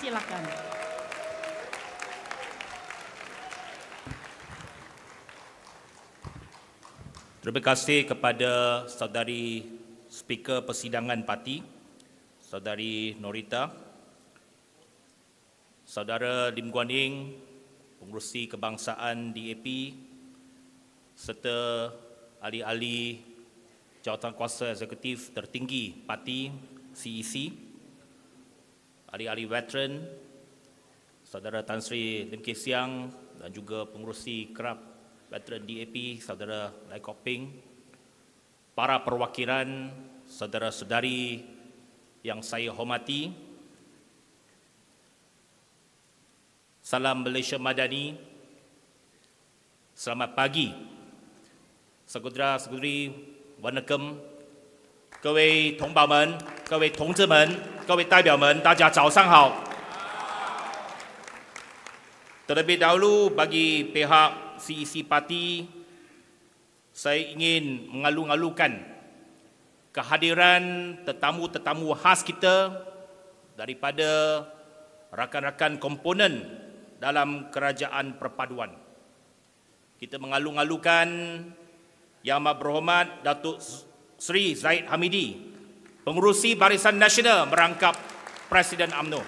Silakan. Terima kasih kepada saudari Speaker Persidangan Parti, saudari Norita, saudara Lim Guan Eng, Pengerusi Kebangsaan DAP, serta ahli-ahli Jawatankuasa Eksekutif tertinggi Parti CEC, ahli-ahli veteran, saudara Tan Sri Lim Kay Siang dan juga Pengerusi Kerap Veteran DAP, saudara Lai Kok Peng, para perwakilan, saudara-saudari yang saya hormati, salam Malaysia Madani, selamat pagi, saudara-saudari, Wanakem, 各位同胞们、各位同志们、各位代表们，大家早上好。Terlebih dahulu bagi pihak CEC Parti, saya ingin mengalu-alukan kehadiran tetamu-tetamu khas kita daripada rakan-rakan komponen dalam Kerajaan Perpaduan. Kita mengalu-alukan Yang Amat Berhormat Datuk Seri Zahid Hamidi, Pengerusi Barisan Nasional merangkap Presiden UMNO,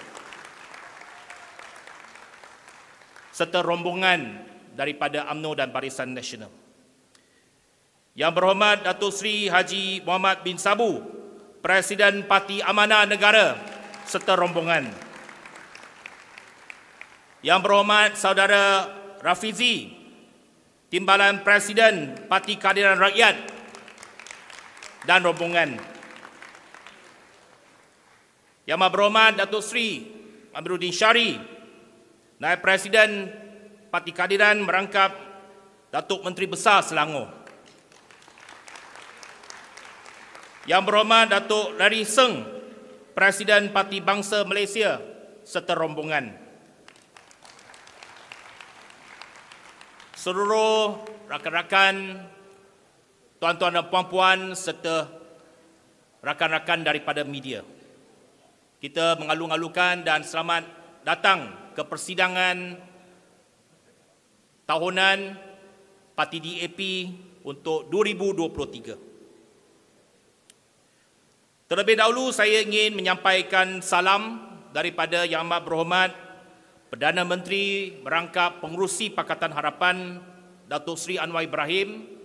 serta rombongan daripada UMNO dan Barisan Nasional. Yang Berhormat Datuk Seri Haji Muhammad bin Sabu, Presiden Parti Amanah Negara serta rombongan. Yang Berhormat Saudara Rafizi, Timbalan Presiden Parti Keadilan Rakyat dan rombongan. Yang Berhormat Datuk Seri Amiruddin Syari, Naib Presiden Parti Keadilan merangkap Datuk Menteri Besar Selangor. Yang Berhormat Datuk Larry Seng, Presiden Parti Bangsa Malaysia serta rombongan. Seluruh rakan-rakan, tuan-tuan dan puan-puan serta rakan-rakan daripada media, kita mengalu-alukan dan selamat datang ke persidangan tahunan Parti DAP untuk 2023. Terlebih dahulu saya ingin menyampaikan salam daripada Yang Amat Berhormat Perdana Menteri merangkap Pengerusi Pakatan Harapan Datuk Seri Anwar Ibrahim.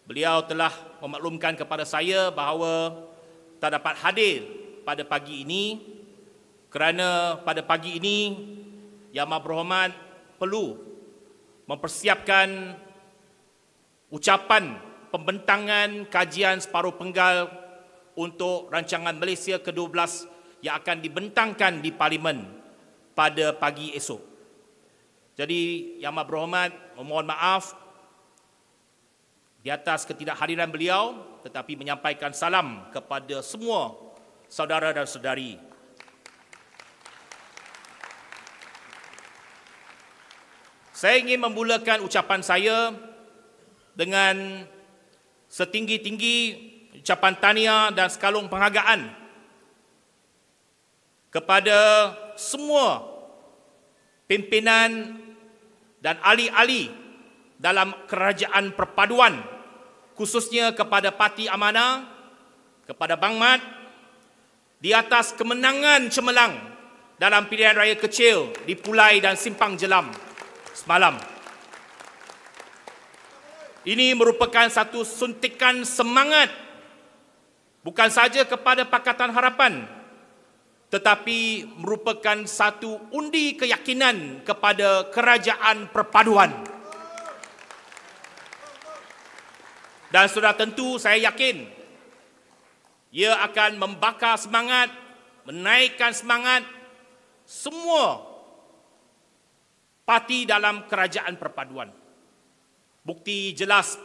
Beliau telah memaklumkan kepada saya bahawa tak dapat hadir pada pagi ini kerana pada pagi ini Yang Amat Berhormat perlu mempersiapkan ucapan pembentangan kajian separuh penggal untuk rancangan Malaysia ke-12 yang akan dibentangkan di Parlimen pada pagi esok. Jadi Yang Amat Berhormat memohon maaf di atas ketidakhadiran beliau, tetapi menyampaikan salam kepada semua saudara dan saudari. Saya ingin memulakan ucapan saya dengan setinggi-tinggi ucapan tahniah dan sekalung penghargaan kepada semua pimpinan dan ahli-ahli dalam Kerajaan Perpaduan, khususnya kepada Parti Amanah, kepada Bang Mat, di atas kemenangan cemerlang dalam pilihan raya kecil di Pulai dan Simpang Jelam semalam. Ini merupakan satu suntikan semangat bukan saja kepada Pakatan Harapan, tetapi merupakan satu undi keyakinan kepada Kerajaan Perpaduan. Dan sudah tentu saya yakin ia akan membakar semangat, menaikkan semangat semua parti dalam Kerajaan Perpaduan. Bukti jelas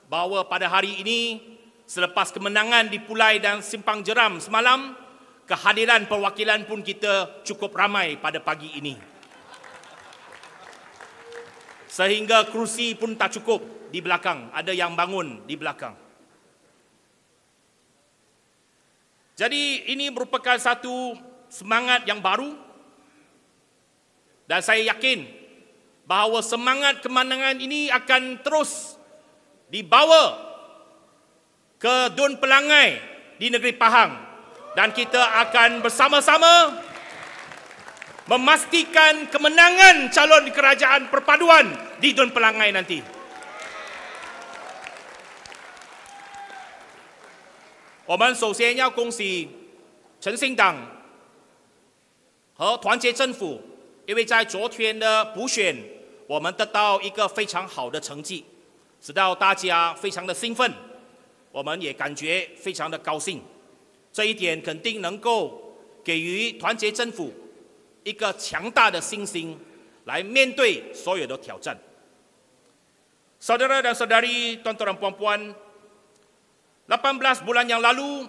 bahawa pada hari ini, selepas kemenangan di Pulai dan Simpang Jeram semalam, kehadiran perwakilan pun kita cukup ramai pada pagi ini. Sehingga kerusi pun tak cukup di belakang, ada yang bangun di belakang. Jadi ini merupakan satu semangat yang baru Dan saya yakin bahawa semangat kemenangan ini akan terus dibawa ke Dun Pelangai di negeri Pahang. Dan kita akan bersama-sama memastikan kemenangan calon kerajaan perpaduan di Dun Pelangai nanti. 我们首先要恭喜诚信党和团结政府，因为在昨天的补选，我们得到一个非常好的成绩，使到大家非常的兴奋，我们也感觉非常的高兴。这一点肯定能够给予团结政府一个强大的信心，来面对所有的挑战。Saudara dan saudari, tuan-tuan dan puan-puan, 18 bulan yang lalu,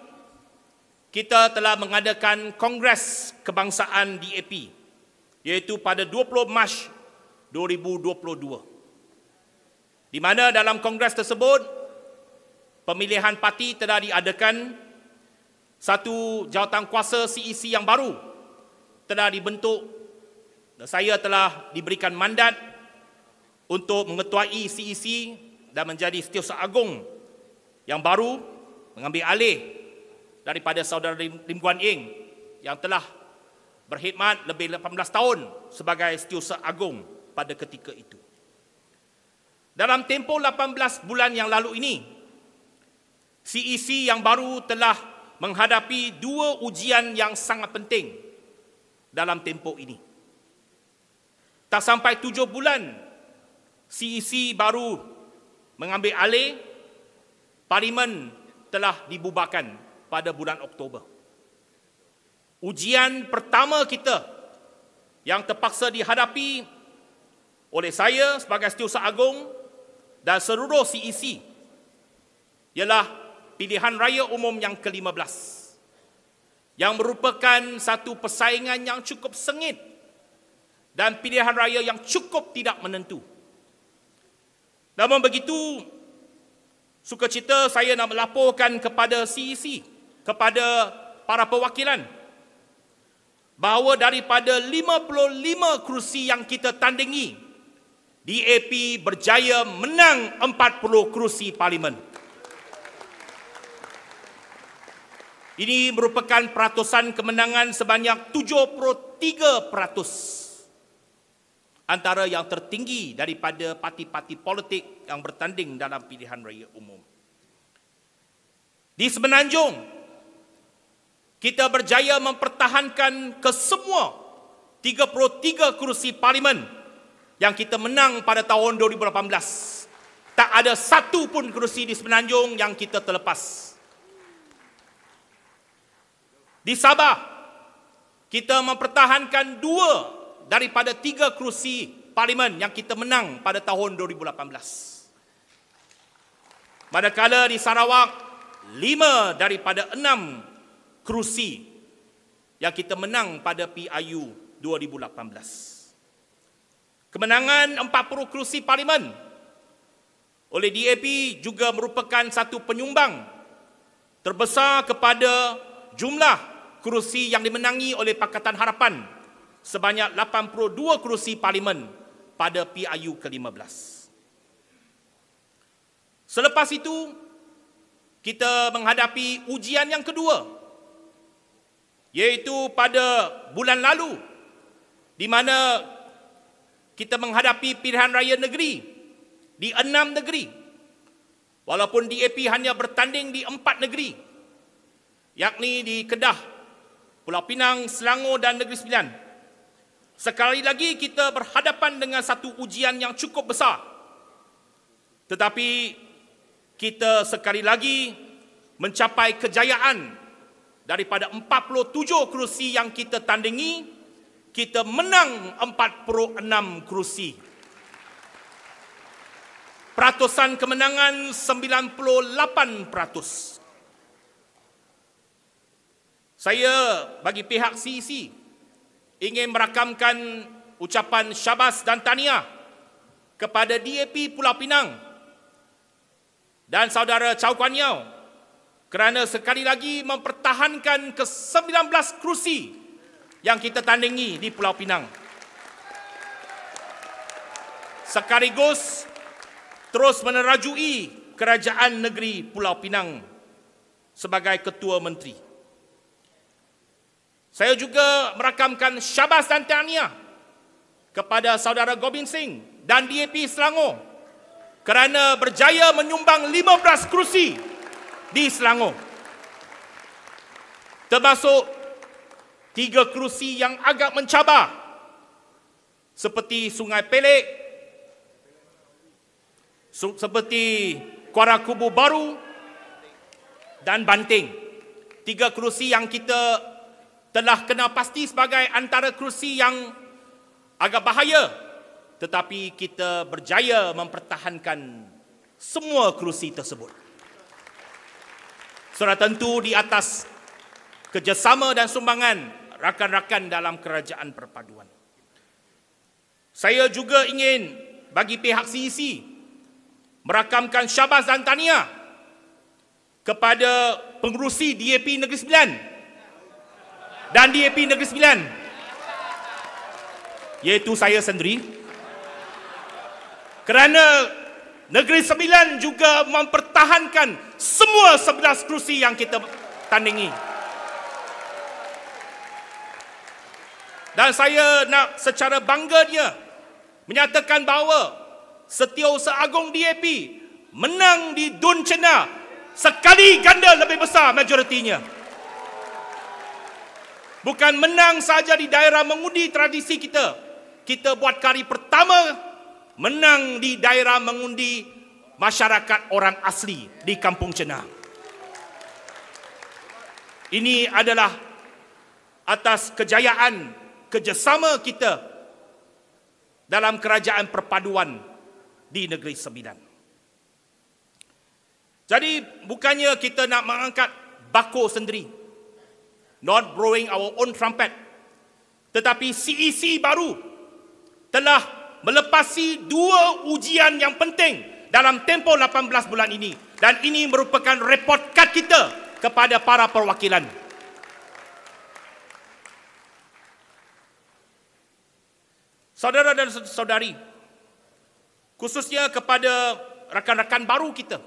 kita telah mengadakan Kongres Kebangsaan DAP, iaitu pada 20 Mac 2022. Di mana dalam kongres tersebut, pemilihan parti telah diadakan, satu jawatankuasa CEC yang baru telah dibentuk, dan saya telah diberikan mandat untuk mengetuai CEC dan menjadi Setiausaha Agung yang baru, mengambil alih daripada saudara Lim Guan Eng yang telah berkhidmat lebih 18 tahun sebagai Setiausaha Agung pada ketika itu. Dalam tempoh 18 bulan yang lalu ini, CEC yang baru telah menghadapi dua ujian yang sangat penting dalam tempoh ini. Tak sampai 7 bulan, CEC baru mengambil alih, Parlimen telah dibubarkan pada bulan Oktober. Ujian pertama kita yang terpaksa dihadapi oleh saya sebagai Setiausaha Agung dan seluruh CEC ialah pilihan raya umum yang ke-15 yang merupakan satu persaingan yang cukup sengit dan pilihan raya yang cukup tidak menentu. Namun begitu, sukacita saya nak melaporkan kepada CEC, kepada para perwakilan, bahawa daripada 55 kerusi yang kita tandingi, DAP berjaya menang 40 kerusi Parlimen. Ini merupakan peratusan kemenangan sebanyak 73%. Antara yang tertinggi daripada parti-parti politik yang bertanding dalam pilihan raya umum. Di Semenanjung, kita berjaya mempertahankan kesemua 33 kerusi Parlimen yang kita menang pada tahun 2018. Tak ada satu pun kerusi di Semenanjung yang kita terlepas. Di Sabah, kita mempertahankan 2 daripada 3 kerusi Parlimen yang kita menang pada tahun 2018. Manakala di Sarawak, 5 daripada 6 kerusi yang kita menang pada PIU 2018. Kemenangan 40 kerusi Parlimen oleh DAP juga merupakan satu penyumbang terbesar kepada jumlah kerusi yang dimenangi oleh Pakatan Harapan sebanyak 82 kerusi Parlimen pada PIU ke-15. Selepas itu, kita menghadapi ujian yang kedua, iaitu pada bulan lalu, di mana kita menghadapi pilihan raya negeri di 6 negeri, walaupun DAP hanya bertanding di 4 negeri, yakni di Kedah, Pulau Pinang, Selangor dan Negeri Sembilan. Sekali lagi kita berhadapan dengan satu ujian yang cukup besar. Tetapi kita sekali lagi mencapai kejayaan. Daripada 47 kerusi yang kita tandingi, kita menang 46 kerusi. Peratusan kemenangan 98%. Saya bagi pihak CEC ingin merakamkan ucapan syabas dan tahniah kepada DAP Pulau Pinang dan saudara Chow Kuan Yew kerana sekali lagi mempertahankan ke-19 kerusi yang kita tandingi di Pulau Pinang. sekaligus terus menerajui Kerajaan Negeri Pulau Pinang sebagai Ketua Menteri. Saya juga merakamkan syabas dan tahniah kepada saudara Gobind Singh dan DAP Selangor kerana berjaya menyumbang 15 kerusi di Selangor, termasuk 3 kerusi yang agak mencabar seperti Sungai Pelik, seperti Kuala Kubu Baru dan Banting. 3 kerusi yang kita telah kenal pasti sebagai antara kerusi yang agak bahaya, tetapi kita berjaya mempertahankan semua kerusi tersebut. Sudah tentu di atas kerjasama dan sumbangan rakan-rakan dalam kerajaan perpaduan. Saya juga ingin bagi pihak CEC merakamkan syabas dan tahniah kepada pengerusi DAP Negeri Sembilan dan DAP Negeri Sembilan, iaitu saya sendiri, kerana Negeri Sembilan juga mempertahankan semua 11 kerusi yang kita tandingi. Dan saya nak secara bangganya menyatakan bahawa Setiausaha Agong DAP menang di Dun Cena sekali ganda lebih besar majoritinya. Bukan menang saja di daerah mengundi tradisi kita. Kita buat kali pertama menang di daerah mengundi masyarakat orang asli di Kampung Cena. Ini adalah atas kejayaan kerjasama kita dalam kerajaan perpaduan di Negeri Sembilan. Jadi bukannya kita nak mengangkat bako sendiri, not blowing our own trumpet, tetapi CEC baru telah melepasi 2 ujian yang penting dalam tempoh 18 bulan ini, dan ini merupakan report card kita kepada para perwakilan. Saudara dan saudari, khususnya kepada rakan-rakan baru kita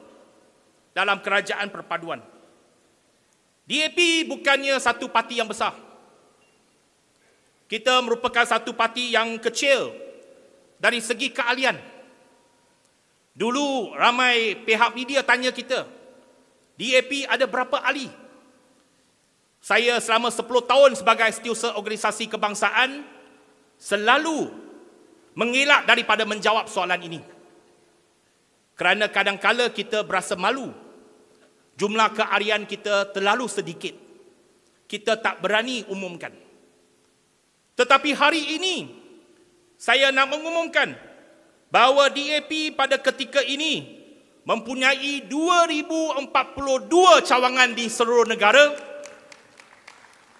dalam kerajaan perpaduan, DAP bukannya satu parti yang besar. Kita merupakan satu parti yang kecil dari segi keahlian. Dulu ramai pihak media tanya kita, DAP ada berapa ahli? Saya selama 10 tahun sebagai setiausaha organisasi kebangsaan selalu mengelak daripada menjawab soalan ini. Kerana kadang-kala kita berasa malu. Jumlah keahlian kita terlalu sedikit. Kita tak berani umumkan. Tetapi hari ini saya nak mengumumkan bahawa DAP pada ketika ini mempunyai 2042 cawangan di seluruh negara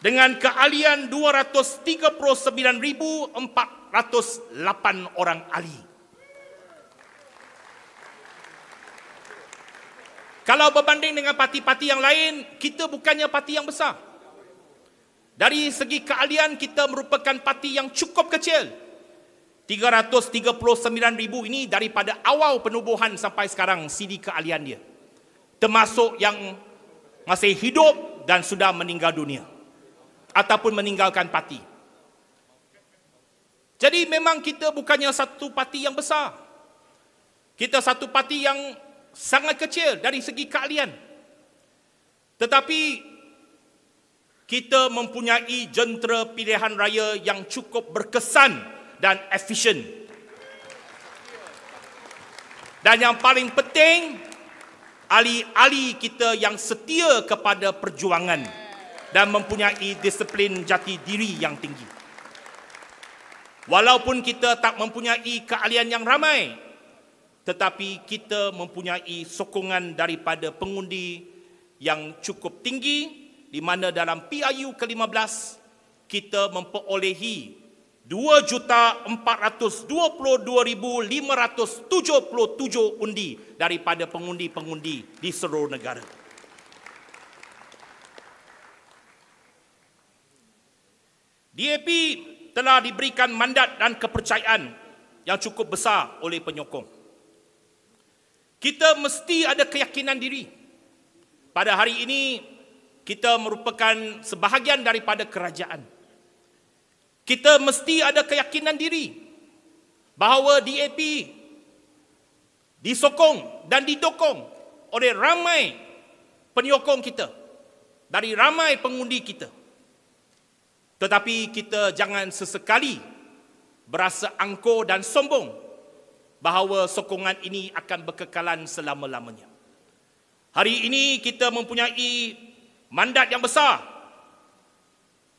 dengan keahlian 239,408 orang ahli. Kalau berbanding dengan parti-parti yang lain, kita bukannya parti yang besar. Dari segi keahlian, kita merupakan parti yang cukup kecil. 339,000 ini daripada awal penubuhan sampai sekarang CD keahlian dia. Termasuk yang masih hidup dan sudah meninggal dunia. Ataupun meninggalkan parti. Jadi memang kita bukannya satu parti yang besar. Kita satu parti yang sangat kecil dari segi keahlian. Tetapi kita mempunyai jentera pilihan raya yang cukup berkesan dan efisien. Dan yang paling penting, ahli-ahli kita yang setia kepada perjuangan dan mempunyai disiplin jati diri yang tinggi. Walaupun kita tak mempunyai keahlian yang ramai, tetapi kita mempunyai sokongan daripada pengundi yang cukup tinggi, di mana dalam PRU ke-15 kita memperolehi 2,422,577 undi daripada pengundi-pengundi di seluruh negara. DAP telah diberikan mandat dan kepercayaan yang cukup besar oleh penyokong. Kita mesti ada keyakinan diri. Pada hari ini, kita merupakan sebahagian daripada kerajaan. Kita mesti ada keyakinan diri bahawa DAP disokong dan didukung oleh ramai penyokong kita, dari ramai pengundi kita. Tetapi kita jangan sesekali berasa angkuh dan sombong bahawa sokongan ini akan berkekalan selama-lamanya. Hari ini kita mempunyai mandat yang besar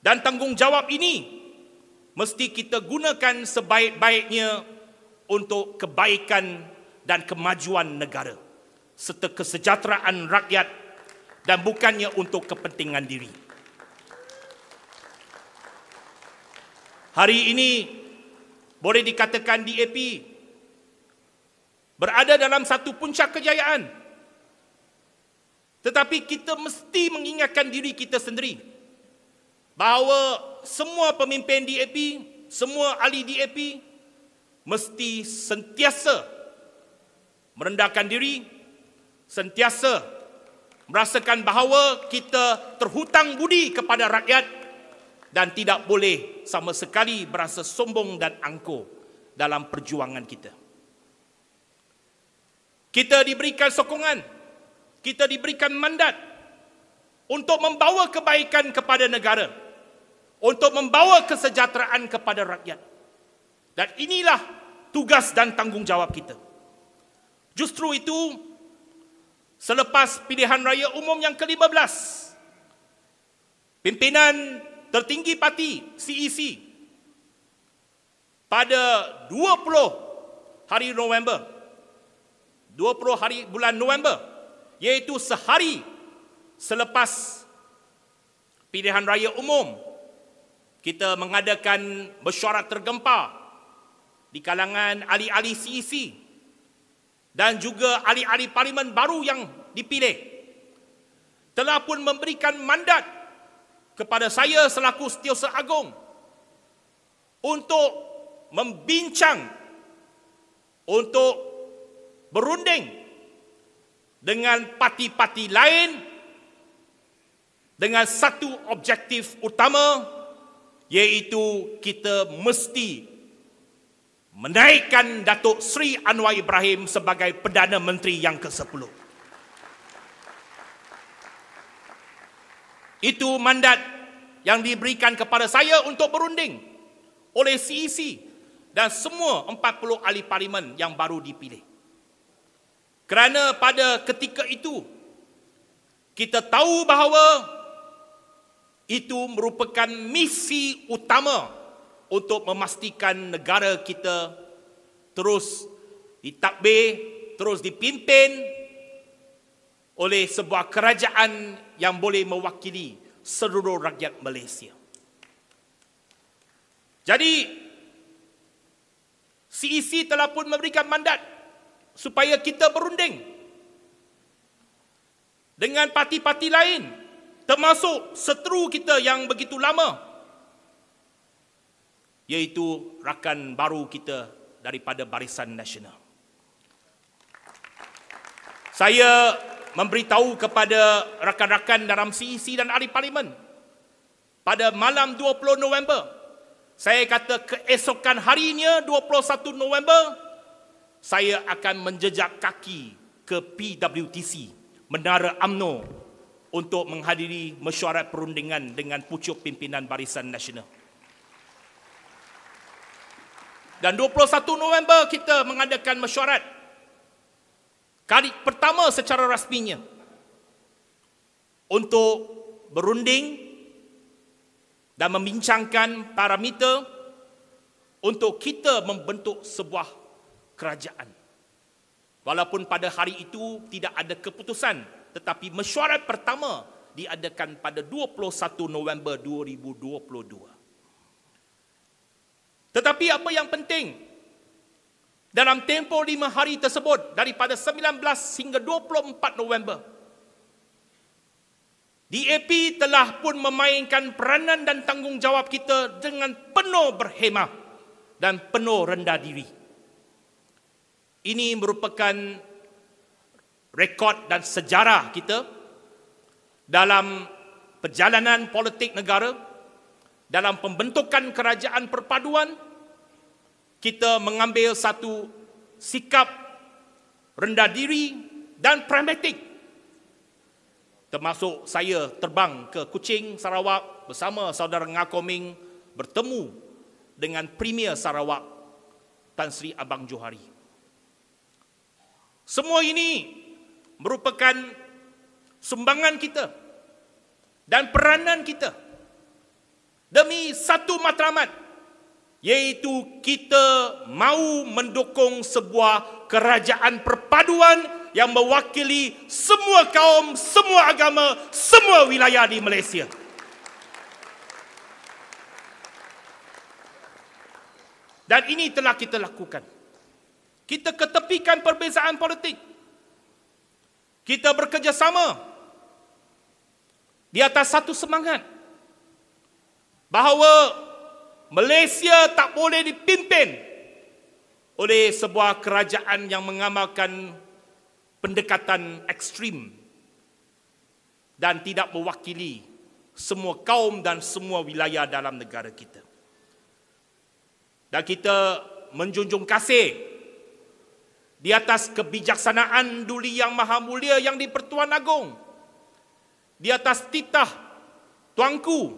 dan tanggungjawab ini mesti kita gunakan sebaik-baiknya untuk kebaikan dan kemajuan negara serta kesejahteraan rakyat dan bukannya untuk kepentingan diri. Hari ini boleh dikatakan DAP berada dalam satu puncak kejayaan. Tetapi kita mesti mengingatkan diri kita sendiri bahawa semua pemimpin DAP, semua ahli DAP mesti sentiasa merendahkan diri, sentiasa merasakan bahawa kita terhutang budi kepada rakyat dan tidak boleh sama sekali berasa sombong dan angkuh dalam perjuangan kita. Kita diberikan sokongan, kita diberikan mandat untuk membawa kebaikan kepada negara, untuk membawa kesejahteraan kepada rakyat. Dan inilah tugas dan tanggungjawab kita. Justru itu, selepas pilihan raya umum yang ke-15, pimpinan tertinggi parti CEC pada 20 hari November, 20 hari bulan November, iaitu sehari selepas pilihan raya umum, kita mengadakan mesyuarat tergempar di kalangan ahli-ahli CEC dan juga ahli-ahli parlimen baru yang dipilih, telah pun memberikan mandat kepada saya selaku Setiausaha Agong untuk membincang, untuk berunding dengan parti-parti lain dengan satu objektif utama, iaitu kita mesti menaikkan Datuk Seri Anwar Ibrahim sebagai Perdana Menteri yang ke-10. Itu mandat yang diberikan kepada saya untuk berunding oleh CEC dan semua 40 ahli parlimen yang baru dipilih. Kerana pada ketika itu, kita tahu bahawa itu merupakan misi utama untuk memastikan negara kita terus ditadbir, terus dipimpin oleh sebuah kerajaan yang boleh mewakili seluruh rakyat Malaysia. Jadi, CEC telah pun memberikan mandat supaya kita berunding dengan parti-parti lain, termasuk seteru kita yang begitu lama, iaitu rakan baru kita daripada Barisan Nasional. Saya memberitahu kepada rakan-rakan dalam CEC dan ahli parlimen pada malam 20 November, saya kata keesokan harinya 21 November, saya akan menjejak kaki ke PWTC, Menara UMNO, untuk menghadiri mesyuarat perundingan dengan pucuk pimpinan Barisan Nasional. Dan 21 November kita mengadakan mesyuarat kali pertama secara rasminya untuk berunding dan membincangkan parameter untuk kita membentuk sebuah kerajaan. Walaupun pada hari itu tidak ada keputusan, tetapi mesyuarat pertama diadakan pada 21 November 2022. Tetapi apa yang penting, dalam tempoh 5 hari tersebut, daripada 19 hingga 24 November, DAP telah pun memainkan peranan dan tanggungjawab kita dengan penuh berhemah dan penuh rendah diri. Ini merupakan rekod dan sejarah kita dalam perjalanan politik negara, dalam pembentukan kerajaan perpaduan. Kita mengambil satu sikap rendah diri dan pragmatik. Termasuk saya terbang ke Kuching, Sarawak bersama saudara Ngakoming bertemu dengan Premier Sarawak Tan Sri Abang Johari. Semua ini merupakan sumbangan kita dan peranan kita demi satu matlamat, iaitu kita mahu mendukung sebuah kerajaan perpaduan yang mewakili semua kaum, semua agama, semua wilayah di Malaysia. Dan ini telah kita lakukan. Kita ketepikan perbezaan politik. Kita bekerjasama di atas satu semangat bahawa Malaysia tak boleh dipimpin oleh sebuah kerajaan yang mengamalkan pendekatan ekstrim dan tidak mewakili semua kaum dan semua wilayah dalam negara kita. Dan kita menjunjung kasih di atas kebijaksanaan Duli Yang Maha Mulia yang di-Pertuan Agong, di atas titah Tuanku,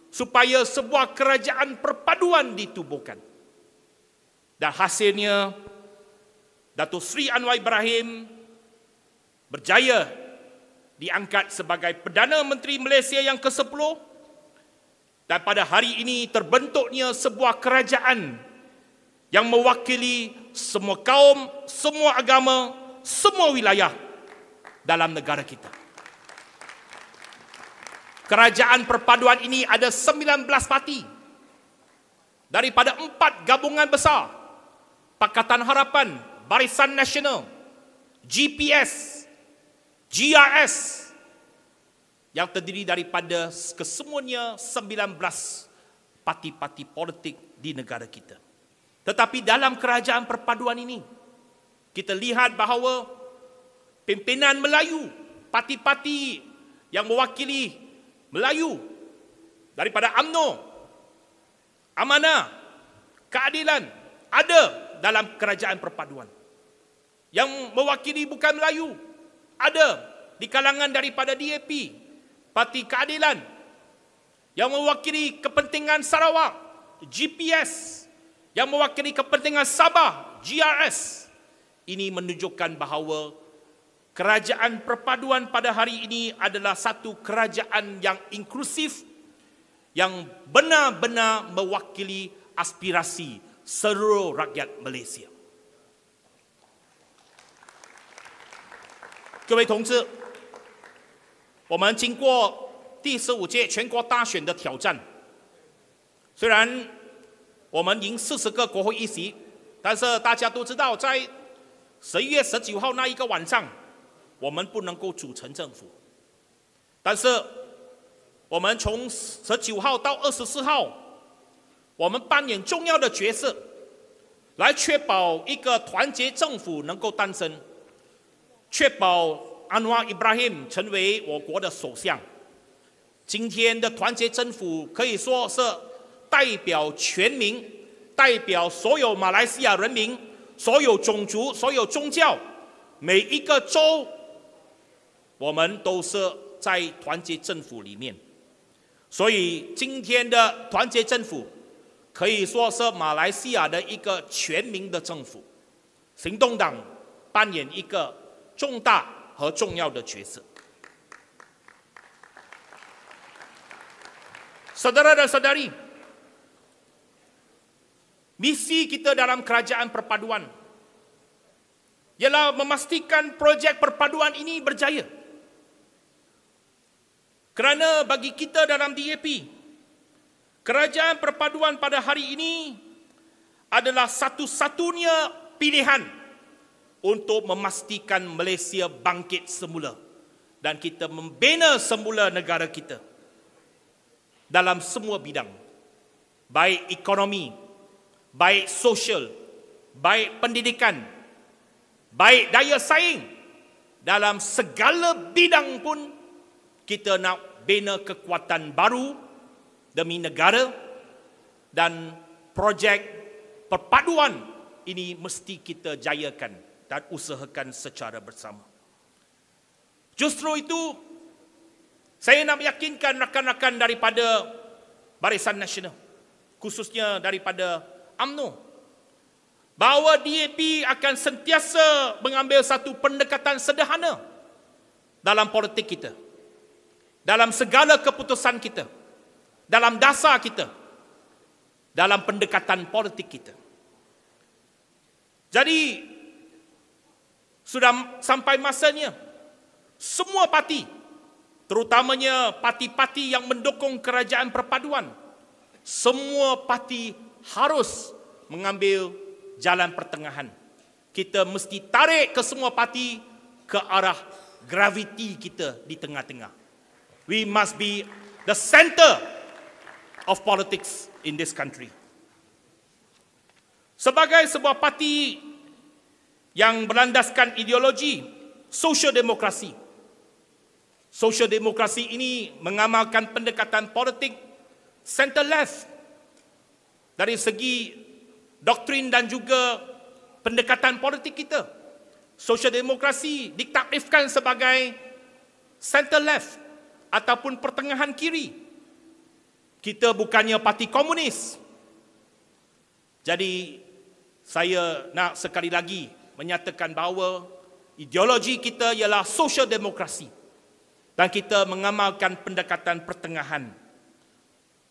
supaya sebuah kerajaan perpaduan ditubuhkan. Dan hasilnya, Datuk Seri Anwar Ibrahim berjaya diangkat sebagai Perdana Menteri Malaysia yang ke-10, dan pada hari ini terbentuknya sebuah kerajaan yang mewakili semua kaum, semua agama, semua wilayah dalam negara kita. Kerajaan perpaduan ini ada 19 parti daripada 4 gabungan besar: Pakatan Harapan, Barisan Nasional, GPS, GRS, yang terdiri daripada kesemuanya 19 parti-parti politik di negara kita. Tetapi dalam kerajaan perpaduan ini, kita lihat bahawa pimpinan Melayu, parti-parti yang mewakili Melayu daripada UMNO, Amanah, Keadilan ada dalam kerajaan perpaduan. Yang mewakili bukan Melayu ada di kalangan daripada DAP, Parti Keadilan. Yang mewakili kepentingan Sarawak, GPS. Yang mewakili kepentingan Sabah, GRS. Ini menunjukkan bahawa kerajaan perpaduan pada hari ini adalah satu kerajaan yang inklusif, yang benar-benar mewakili aspirasi seluruh rakyat Malaysia. 各位同志，我们经过第15届全国大选的挑战，虽然我们赢40个国会议席，但是大家都知道，在11月19号那一个晚上，我们不能够组成政府。但是我们从19号到24号，我们扮演重要的角色，来确保一个团结政府能够诞生，确保安华伊布拉欣成为我国的首相。今天的团结政府可以说是代表全民，代表所有马来西亚人民，所有种族，所有宗教，每一个州，我们都是在团结政府里面。所以今天的团结政府可以说是马来西亚的一个全民的政府。行动党扮演一个重大和重要的角色。Saudara dan saudari, misi kita dalam kerajaan perpaduan ialah memastikan projek perpaduan ini berjaya. Kerana bagi kita dalam DAP, kerajaan perpaduan pada hari ini adalah satu-satunya pilihan untuk memastikan Malaysia bangkit semula dan kita membina semula negara kita dalam semua bidang, baik ekonomi, baik sosial, baik pendidikan, baik daya saing dalam segala bidang pun kita nak bina kekuatan baru demi negara, dan projek perpaduan ini mesti kita jayakan dan usahakan secara bersama. Justru itu, saya nak meyakinkan rakan-rakan daripada Barisan Nasional, khususnya daripada UMNO, bahawa DAP akan sentiasa mengambil satu pendekatan sederhana dalam politik kita, dalam segala keputusan kita, dalam dasar kita, dalam pendekatan politik kita. Jadi, sudah sampai masanya semua parti, terutamanya parti-parti yang mendukung kerajaan perpaduan, semua parti harus mengambil jalan pertengahan. Kita mesti tarik ke semua parti ke arah graviti kita di tengah-tengah. We must be the center of politics in this country. Sebagai sebuah parti yang berlandaskan ideologi social demokrasi, social demokrasi ini mengamalkan pendekatan politik center left dari segi doktrin dan juga pendekatan politik kita. Social demokrasi ditakrifkan sebagai center left ataupun pertengahan kiri. Kita bukannya parti komunis. Jadi saya nak sekali lagi menyatakan bahawa ideologi kita ialah social demokrasi dan kita mengamalkan pendekatan pertengahan.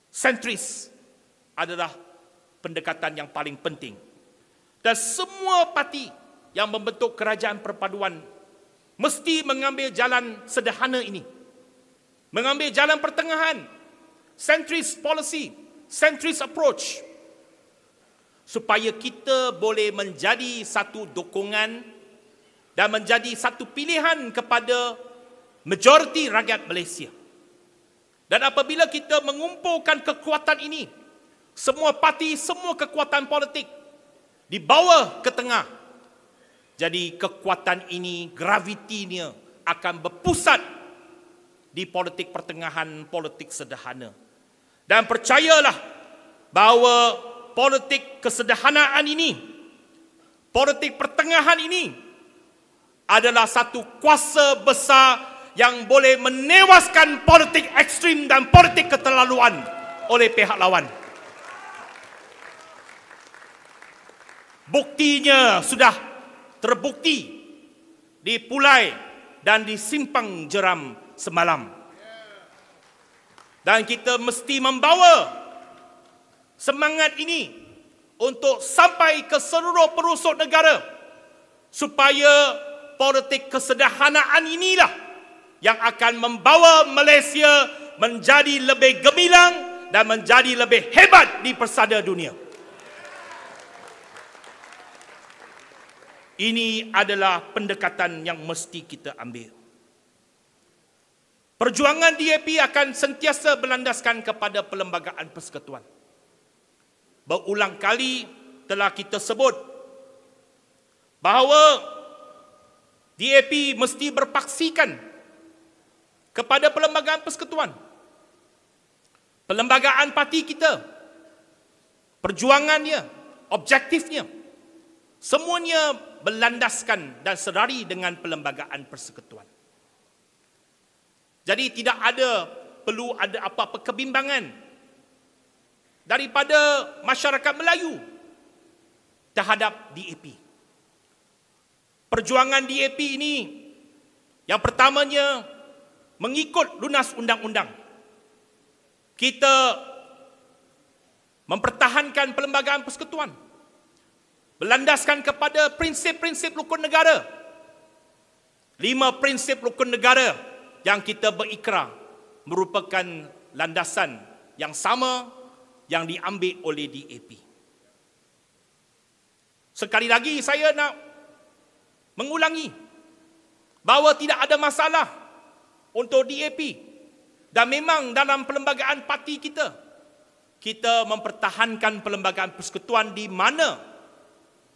Sentris adalah pendekatan yang paling penting. Dan semua parti yang membentuk kerajaan perpaduan mesti mengambil jalan sederhana ini. Mengambil jalan pertengahan. Centrist policy, centrist approach. Supaya kita boleh menjadi satu dukungan dan menjadi satu pilihan kepada majoriti rakyat Malaysia. Dan apabila kita mengumpulkan kekuatan ini, semua parti, semua kekuatan politik dibawa ke tengah, jadi kekuatan ini, gravitinya akan berpusat di politik pertengahan, politik sederhana. Dan percayalah bahawa politik kesederhanaan ini, politik pertengahan ini adalah satu kuasa besar yang boleh menewaskan politik ekstrim dan politik keterlaluan oleh pihak lawan. Buktinya sudah terbukti di Pulai dan di Simpang Jeram semalam. Dan kita mesti membawa semangat ini untuk sampai ke seluruh pelosok negara supaya politik kesederhanaan inilah yang akan membawa Malaysia menjadi lebih gemilang dan menjadi lebih hebat di persada dunia. Ini adalah pendekatan yang mesti kita ambil. Perjuangan DAP akan sentiasa berlandaskan kepada perlembagaan persekutuan. Berulang kali telah kita sebut bahawa DAP mesti berpaksikan kepada perlembagaan persekutuan. Perlembagaan parti kita, perjuangannya, objektifnya, semuanya berlandaskan dan serari dengan perlembagaan persekutuan. Jadi tidak perlu ada apa-apa kebimbangan daripada masyarakat Melayu terhadap DAP. Perjuangan DAP ini yang pertamanya mengikut lunas undang-undang. Kita mempertahankan perlembagaan persekutuan berlandaskan kepada prinsip-prinsip rukun negara. 5 prinsip rukun negara yang kita berikrar merupakan landasan yang sama yang diambil oleh DAP. Sekali lagi saya nak mengulangi bahawa tidak ada masalah untuk DAP, dan memang dalam perlembagaan parti kita mempertahankan perlembagaan persekutuan di mana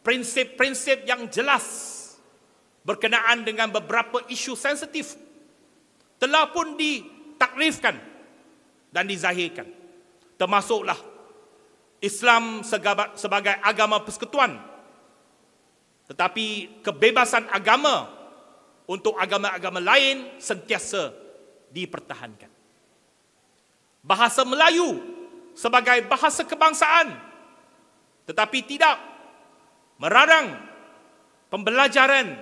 prinsip-prinsip yang jelas berkenaan dengan beberapa isu sensitif telah pun ditakrifkan dan dizahirkan. Termasuklah Islam sebagai agama persekutuan. Tetapi kebebasan agama untuk agama-agama lain sentiasa dipertahankan. Bahasa Melayu sebagai bahasa kebangsaan, tetapi tidak melarang pembelajaran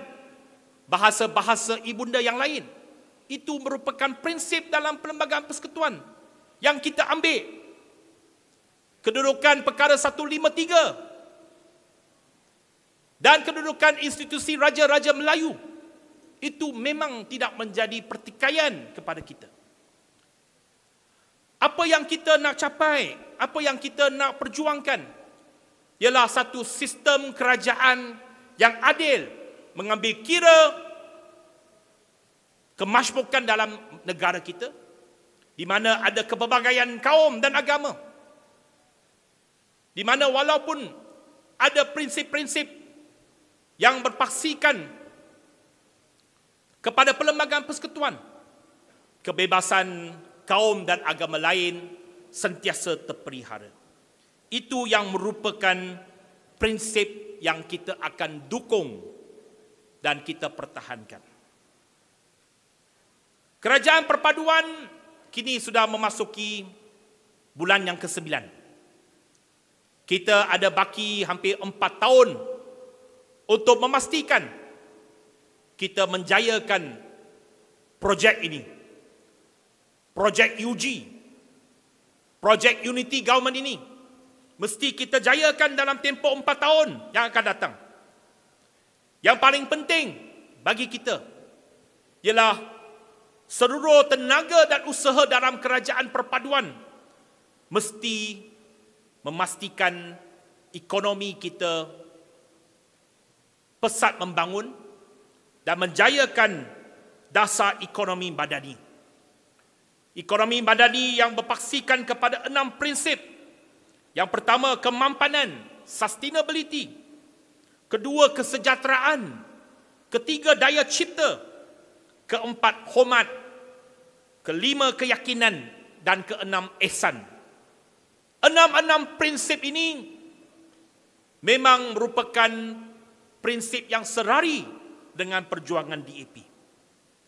bahasa-bahasa ibunda yang lain. Itu merupakan prinsip dalam Perlembagaan Persekutuan yang kita ambil. Kedudukan perkara 153 dan kedudukan institusi Raja-Raja Melayu itu memang tidak menjadi pertikaian kepada kita. Apa yang kita nak capai, apa yang kita nak perjuangkan ialah satu sistem kerajaan yang adil, mengambil kira kemasymukan dalam negara kita, di mana ada kepelbagaian kaum dan agama, di mana walaupun ada prinsip-prinsip yang berpaksikan kepada Perlembagaan Persekutuan, kebebasan kaum dan agama lain sentiasa terpelihara. Itu yang merupakan prinsip yang kita akan dukung dan kita pertahankan. Kerajaan perpaduan kini sudah memasuki bulan yang ke-9. Kita ada baki hampir 4 tahun untuk memastikan kita menjayakan projek ini. Projek UG, projek Unity Government ini mesti kita jayakan dalam tempoh 4 tahun yang akan datang. Yang paling penting bagi kita ialah seluruh tenaga dan usaha dalam kerajaan perpaduan mesti memastikan ekonomi kita pesat membangun dan menjayakan dasar ekonomi madani. Ekonomi madani yang berpaksikan kepada 6 prinsip. Yang pertama, kemampanan, sustainability. Kedua, kesejahteraan. Ketiga, daya cipta. Keempat, hormat. Kelima, keyakinan. Dan keenam, ihsan. 6 prinsip ini memang merupakan prinsip yang serari dengan perjuangan DAP.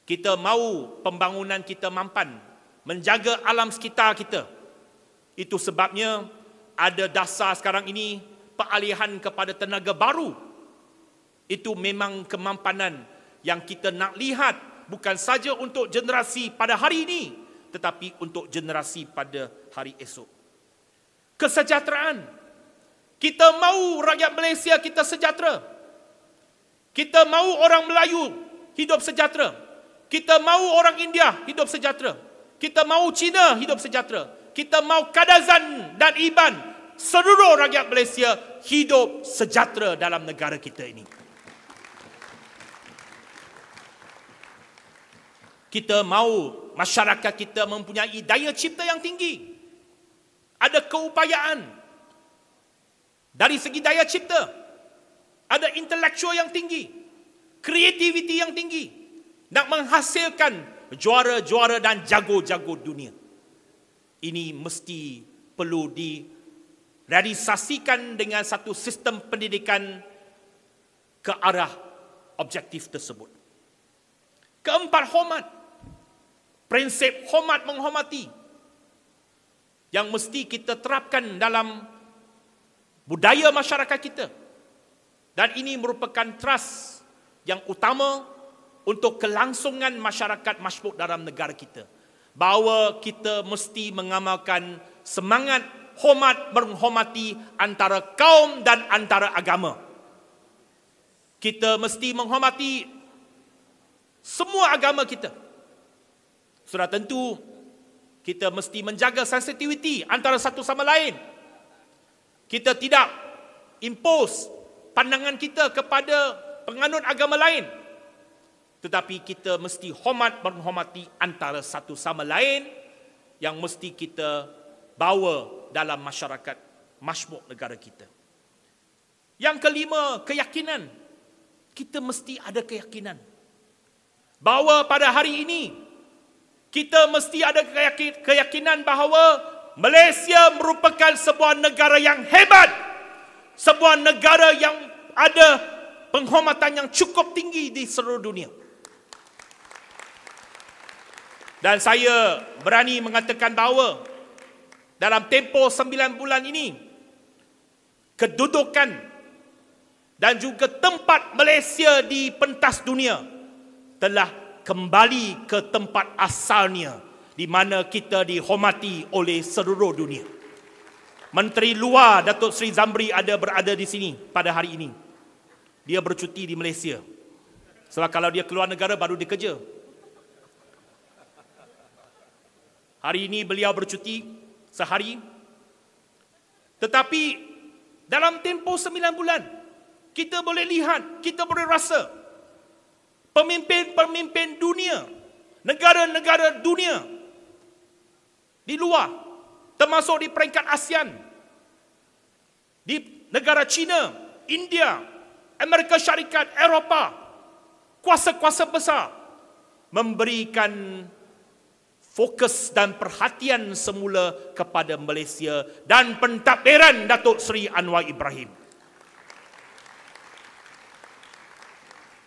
Kita mahu pembangunan kita mampan, menjaga alam sekitar kita. Itu sebabnya ada dasar sekarang ini peralihan kepada tenaga baru. Itu memang kemampanan yang kita nak lihat bukan saja untuk generasi pada hari ini, tetapi untuk generasi pada hari esok. Kesejahteraan. Kita mahu rakyat Malaysia kita sejahtera. Kita mahu orang Melayu hidup sejahtera. Kita mahu orang India hidup sejahtera. Kita mahu Cina hidup sejahtera. Kita mahu Kadazan dan Iban, seluruh rakyat Malaysia hidup sejahtera dalam negara kita ini. Kita mahu masyarakat kita mempunyai daya cipta yang tinggi. Ada keupayaan dari segi daya cipta. Ada intelektual yang tinggi, kreativiti yang tinggi, nak menghasilkan juara-juara dan jago-jago dunia. Ini mesti perlu direalisasikan dengan satu sistem pendidikan ke arah objektif tersebut. Keempat, hormat. Prinsip hormat menghormati yang mesti kita terapkan dalam budaya masyarakat kita. Dan ini merupakan trust yang utama untuk kelangsungan masyarakat majmuk dalam negara kita. Bahawa kita mesti mengamalkan semangat hormat menghormati antara kaum dan antara agama. Kita mesti menghormati semua agama kita. Sudah tentu kita mesti menjaga sensitiviti antara satu sama lain. Kita tidak impose pandangan kita kepada penganut agama lain. Tetapi kita mesti hormat menghormati antara satu sama lain yang mesti kita bawa dalam masyarakat majmuk negara kita. Yang kelima, keyakinan. kita mesti ada keyakinan bahawa pada hari ini kita mesti ada keyakinan bahawa Malaysia merupakan sebuah negara yang hebat, sebuah negara yang ada penghormatan yang cukup tinggi di seluruh dunia. Dan saya berani mengatakan bahawa dalam tempoh 9 bulan ini, kedudukan dan juga tempat Malaysia di pentas dunia telah kembali ke tempat asalnya, di mana kita dihormati oleh seluruh dunia. Menteri Luar Datuk Seri Zamri berada di sini pada hari ini. Dia bercuti di Malaysia. Sebab kalau dia keluar negara baru dia kerja. Hari ini beliau bercuti sehari. Tetapi dalam tempoh 9 bulan, kita boleh lihat, kita boleh rasa pemimpin-pemimpin dunia, negara-negara dunia di luar, termasuk di peringkat ASEAN, di negara China, India, Amerika Syarikat, Eropah, kuasa-kuasa besar memberikan fokus dan perhatian semula kepada Malaysia dan pentadbiran Datuk Seri Anwar Ibrahim.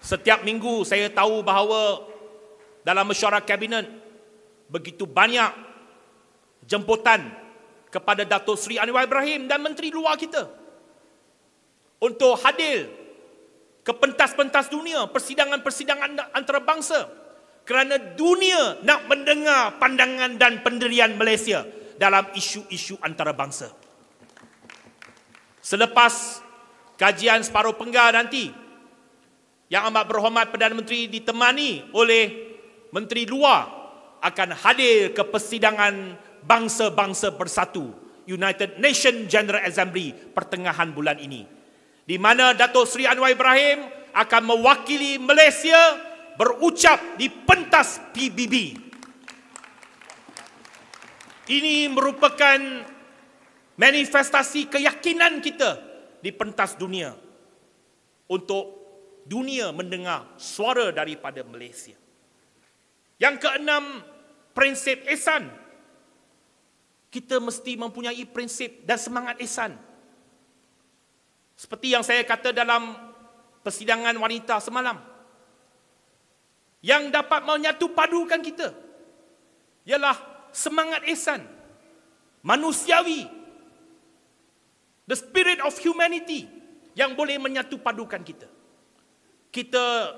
Setiap minggu saya tahu bahawa dalam mesyuarat kabinet begitu banyak jemputan kepada Datuk Seri Anwar Ibrahim dan Menteri Luar kita untuk hadir ke pentas-pentas dunia, persidangan-persidangan antarabangsa, kerana dunia nak mendengar pandangan dan pendirian Malaysia dalam isu-isu antarabangsa. Selepas kajian separuh penggar nanti, Yang Amat Berhormat Perdana Menteri ditemani oleh Menteri Luar akan hadir ke persidangan Bangsa-Bangsa Bersatu, United Nations General Assembly pertengahan bulan ini, di mana Datuk Seri Anwar Ibrahim akan mewakili Malaysia berucap di pentas PBB. Ini merupakan manifestasi keyakinan kita di pentas dunia untuk dunia mendengar suara daripada Malaysia. Yang keenam, prinsip ihsan. Kita mesti mempunyai prinsip dan semangat ihsan. Seperti yang saya kata dalam persidangan wanita semalam, yang dapat menyatu padukan kita ialah semangat ihsan, manusiawi, the spirit of humanity yang boleh menyatu padukan kita. Kita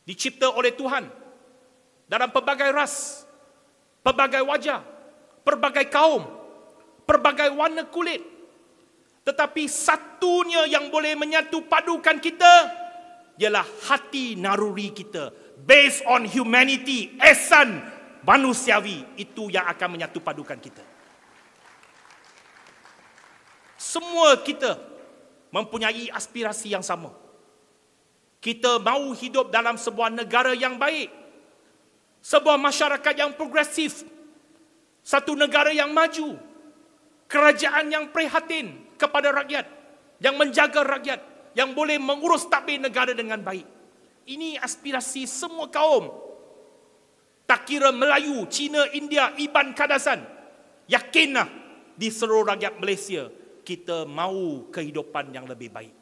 dicipta oleh Tuhan dalam pelbagai ras, pelbagai wajah, pelbagai kaum, pelbagai warna kulit. Tetapi satunya yang boleh menyatu padukan kita ialah hati naruri kita, based on humanity, ihsan manusiawi. Itu yang akan menyatu padukan kita. Semua kita mempunyai aspirasi yang sama. Kita mahu hidup dalam sebuah negara yang baik, sebuah masyarakat yang progresif, satu negara yang maju, kerajaan yang prihatin kepada rakyat, yang menjaga rakyat, yang boleh mengurus tadbir negara dengan baik. Ini aspirasi semua kaum. Tak kira Melayu, Cina, India, Iban, Kadasan. Yakinlah di seluruh rakyat Malaysia, kita mahu kehidupan yang lebih baik.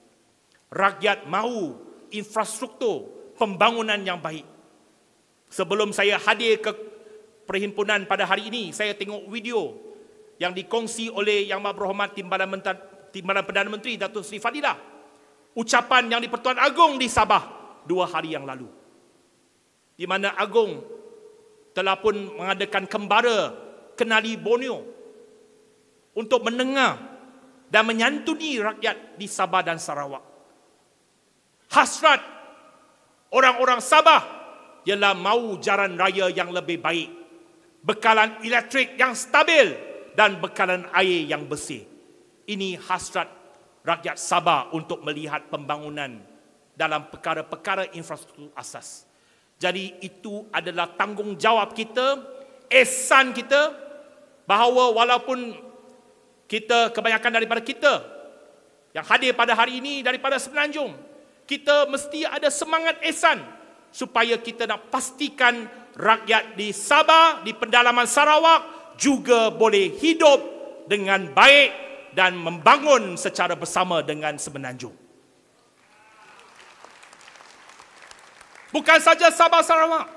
Rakyat mahu infrastruktur, pembangunan yang baik. Sebelum saya hadir ke perhimpunan pada hari ini, saya tengok video yang dikongsi oleh Yang Amat Berhormat Timbalan Perdana Menteri Datuk Seri Fadilah. Ucapan yang di Pertuan Agong di Sabah 2 hari yang lalu, di mana Agong telah pun mengadakan kembara kenali Borneo untuk mendengar dan menyantuni rakyat di Sabah dan Sarawak. Hasrat orang-orang Sabah ialah mahu jalan raya yang lebih baik, bekalan elektrik yang stabil dan bekalan air yang bersih. Ini hasrat rakyat Sabah untuk melihat pembangunan dalam perkara-perkara infrastruktur asas. Jadi itu adalah tanggungjawab kita, ihsan kita, bahawa walaupun kita, kebanyakan daripada kita yang hadir pada hari ini daripada Semenanjung, kita mesti ada semangat ihsan supaya kita nak pastikan rakyat di Sabah, di pendalaman Sarawak juga boleh hidup dengan baik dan membangun secara bersama dengan Semenanjung. Bukan saja Sabah Sarawak,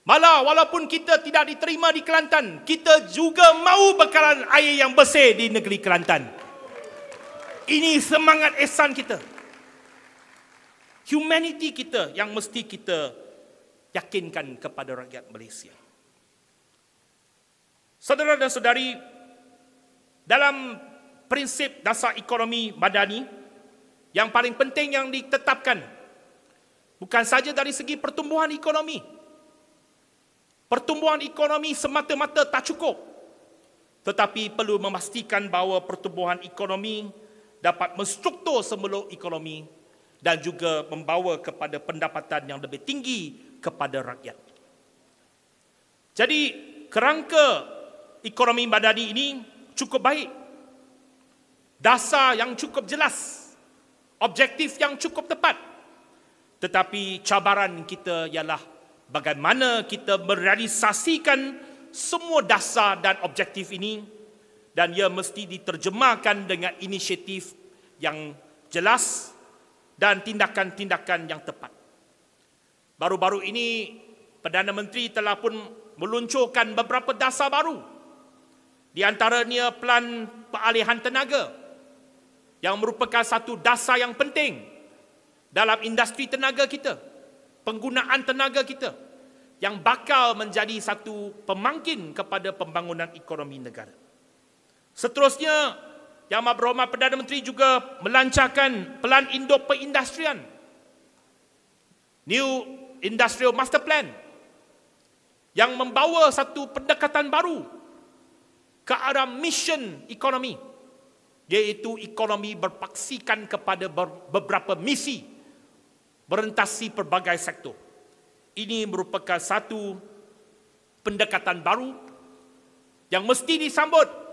malah walaupun kita tidak diterima di Kelantan, kita juga mahu bekalan air yang bersih di negeri Kelantan. Ini semangat ihsan kita. Humanity kita yang mesti kita yakinkan kepada rakyat Malaysia. Saudara dan saudari, dalam prinsip dasar ekonomi madani, yang paling penting yang ditetapkan bukan saja dari segi pertumbuhan ekonomi. Pertumbuhan ekonomi semata-mata tak cukup, tetapi perlu memastikan bahawa pertumbuhan ekonomi dapat menstruktur semula ekonomi dan juga membawa kepada pendapatan yang lebih tinggi kepada rakyat. Jadi, kerangka ekonomi madani ini cukup baik. Dasar yang cukup jelas, objektif yang cukup tepat. Tetapi cabaran kita ialah bagaimana kita merealisasikan semua dasar dan objektif ini, dan ia mesti diterjemahkan dengan inisiatif yang jelas dan tindakan-tindakan yang tepat. Baru-baru ini, Perdana Menteri telah pun meluncurkan beberapa dasar baru. Di antaranya Pelan Peralihan Tenaga, yang merupakan satu dasar yang penting dalam industri tenaga kita, penggunaan tenaga kita, yang bakal menjadi satu pemangkin kepada pembangunan ekonomi negara. Seterusnya, Yang Amat Berhormat Perdana Menteri juga melancarkan Pelan Induk Perindustrian, New Industrial Master Plan, yang membawa satu pendekatan baru ke arah mission ekonomi, iaitu ekonomi berpaksikan kepada beberapa misi, berentasi pelbagai sektor. Ini merupakan satu pendekatan baru yang mesti disambut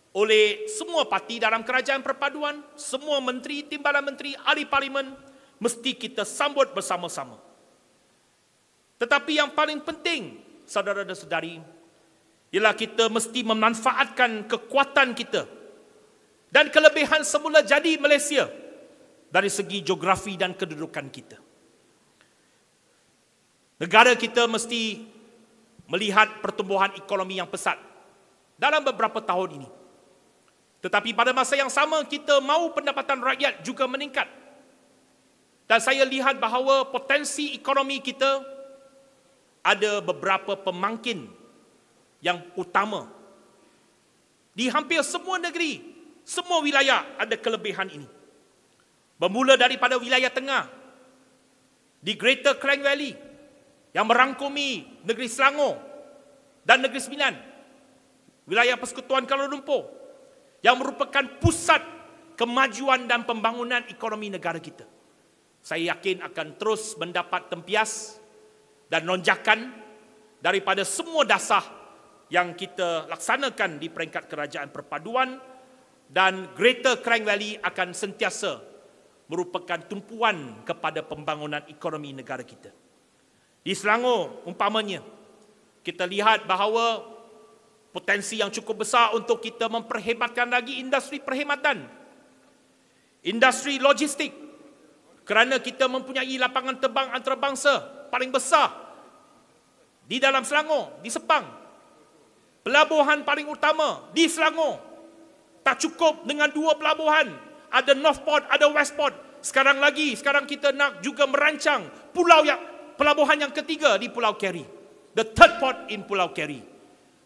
oleh semua parti dalam kerajaan perpaduan, semua menteri, timbalan menteri, ahli parlimen, mesti kita sambut bersama-sama. Tetapi yang paling penting, saudara dan saudari, ialah kita mesti memanfaatkan kekuatan kita dan kelebihan semula jadi Malaysia dari segi geografi dan kedudukan kita. Negara kita mesti melihat pertumbuhan ekonomi yang pesat dalam beberapa tahun ini. Tetapi pada masa yang sama, kita mahu pendapatan rakyat juga meningkat. Dan saya lihat bahawa potensi ekonomi kita ada beberapa pemangkin yang utama. Di hampir semua negeri, semua wilayah ada kelebihan ini. Bermula daripada wilayah tengah, di Greater Klang Valley, yang merangkumi negeri Selangor dan negeri Sembilan, wilayah Persekutuan Kuala Lumpur, yang merupakan pusat kemajuan dan pembangunan ekonomi negara kita. Saya yakin akan terus mendapat tempias dan lonjakan daripada semua dasar yang kita laksanakan di peringkat kerajaan perpaduan, dan Greater Klang Valley akan sentiasa merupakan tumpuan kepada pembangunan ekonomi negara kita. Di Selangor, umpamanya, kita lihat bahawa potensi yang cukup besar untuk kita memperhebatkan lagi industri perkhidmatan, industri logistik, kerana kita mempunyai lapangan terbang antarabangsa paling besar di dalam Selangor, di Sepang. Pelabuhan paling utama di Selangor. Tak cukup dengan 2 pelabuhan. Ada North Port, ada West Port. Sekarang kita nak juga merancang pelabuhan yang ketiga di Pulau Keri. The third port in Pulau Keri.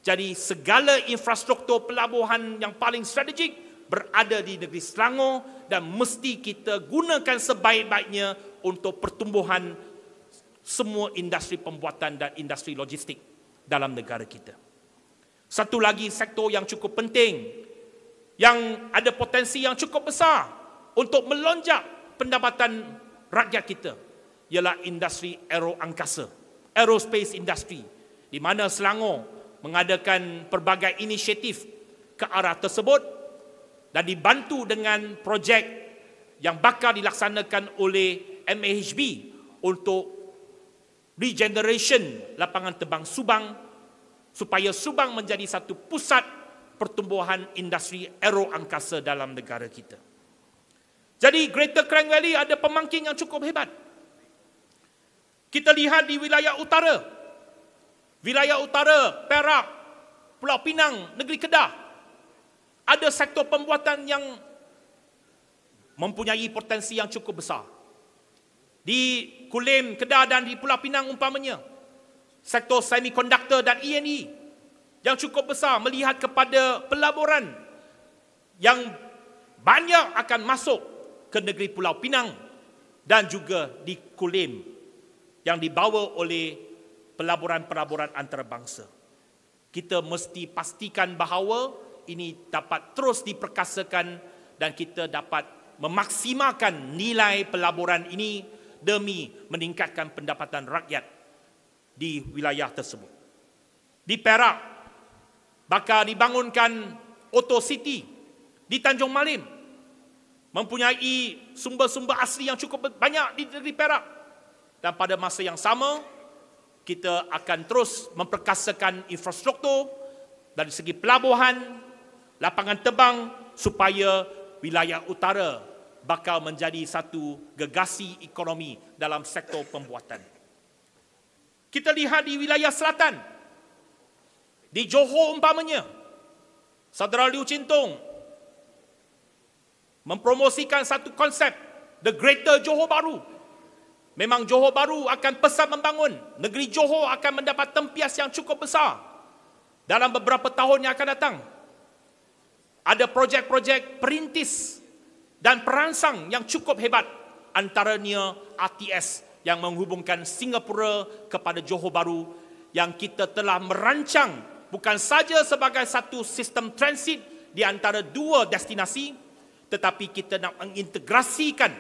Jadi segala infrastruktur pelabuhan yang paling strategik berada di negeri Selangor, dan mesti kita gunakan sebaik-baiknya untuk pertumbuhan semua industri pembuatan dan industri logistik dalam negara kita. Satu lagi sektor yang cukup penting, yang ada potensi yang cukup besar untuk melonjak pendapatan rakyat kita, ialah industri aeroangkasa, aerospace industry, di mana Selangor mengadakan pelbagai inisiatif ke arah tersebut, dan dibantu dengan projek yang bakal dilaksanakan oleh MAHB untuk regeneration lapangan terbang Subang, supaya Subang menjadi satu pusat pertumbuhan industri aero angkasa dalam negara kita. Jadi Greater Klang Valley ada pemangkin yang cukup hebat. Kita lihat di wilayah utara, Perak, Pulau Pinang, Negeri Kedah, ada sektor pembuatan yang mempunyai potensi yang cukup besar. Di Kulim, Kedah dan di Pulau Pinang umpamanya, sektor semikonduktor dan E&E yang cukup besar melihat kepada pelaburan yang banyak akan masuk ke negeri Pulau Pinang dan juga di Kulim yang dibawa oleh pelaburan-pelaburan antarabangsa. Kita mesti pastikan bahawa ini dapat terus diperkasakan dan kita dapat memaksimalkan nilai pelaburan ini demi meningkatkan pendapatan rakyat di wilayah tersebut. Di Perak, bakal dibangunkan Auto City di Tanjung Malim, mempunyai sumber-sumber asli yang cukup banyak di negeri Perak. Dan pada masa yang sama, kita akan terus memperkasakan infrastruktur dari segi pelabuhan, lapangan terbang, supaya wilayah utara bakal menjadi satu gegasi ekonomi dalam sektor pembuatan. Kita lihat di wilayah selatan, di Johor umpamanya, Saudara Liu Chin-tung mempromosikan satu konsep, The Greater Johor Bahru. Memang Johor Bahru akan pesat membangun. Negeri Johor akan mendapat tempias yang cukup besar dalam beberapa tahun yang akan datang. Ada projek-projek perintis dan perangsang yang cukup hebat, antaranya RTS yang menghubungkan Singapura kepada Johor Bahru, yang kita telah merancang bukan saja sebagai satu sistem transit di antara dua destinasi, tetapi kita nak mengintegrasikan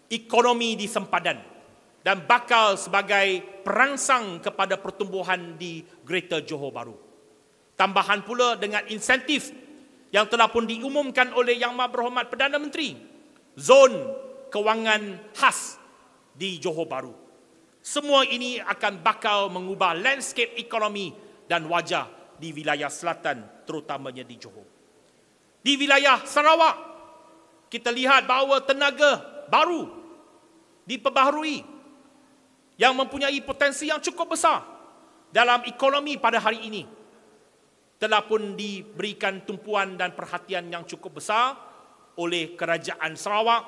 ekonomi di sempadan dan bakal sebagai perangsang kepada pertumbuhan di Greater Johor Bahru. Tambahan pula dengan insentif yang telah pun diumumkan oleh Yang Maha Berhormat Perdana Menteri, zon kewangan khas di Johor Bahru. Semua ini akan bakal mengubah landscape ekonomi dan wajah di wilayah selatan, terutamanya di Johor. Di wilayah Sarawak, kita lihat bahawa tenaga baru diperbaharui yang mempunyai potensi yang cukup besar dalam ekonomi pada hari ini. Telah pun diberikan tumpuan dan perhatian yang cukup besar oleh Kerajaan Sarawak,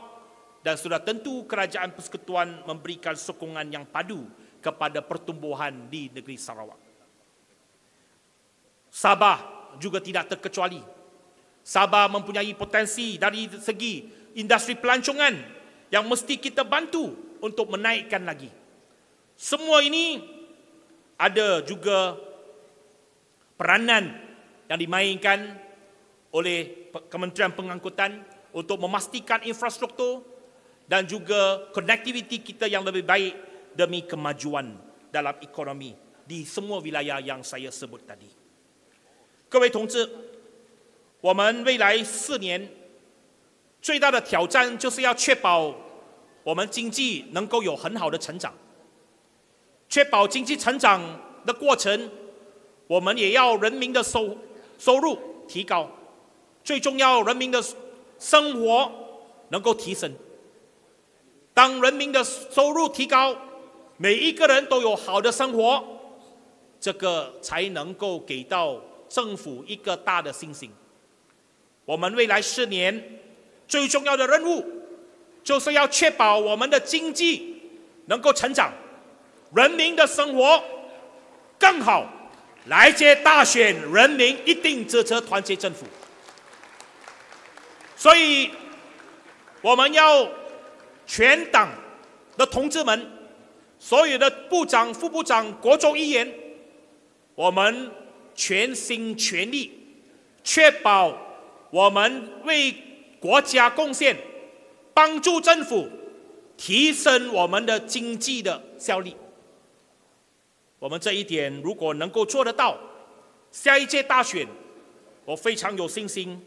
dan sudah tentu Kerajaan Persekutuan memberikan sokongan yang padu kepada pertumbuhan di negeri Sarawak. Sabah juga tidak terkecuali. Sabah mempunyai potensi dari segi industri pelancongan yang mesti kita bantu untuk menaikkan lagi. Semua ini ada juga peranan yang dimainkan oleh Kementerian Pengangkutan untuk memastikan infrastruktur dan juga konektiviti kita yang lebih baik demi kemajuan dalam ekonomi di semua wilayah yang saya sebut tadi. 各位同志，我们未来4年最大的挑战就是要确保我们经济能够有很好的成长。确保经济成长的过程，我们也要人民的收入提高，最重要人民的生活能够提升。当人民的收入提高，每一个人都有好的生活，这个才能够给到政府一个大的信心。我们未来4年最重要的任务，就是要确保我们的经济能够成长，人民的生活更好。来届大选，人民一定支持团结政府。所以，我们要全党的同志们，所有的部长、副部长、国州议员，我们全心全力，确保我们为国家贡献，帮助政府提升我们的经济的效率。我们这一点如果能够做得到，下一届大选，我非常有信心，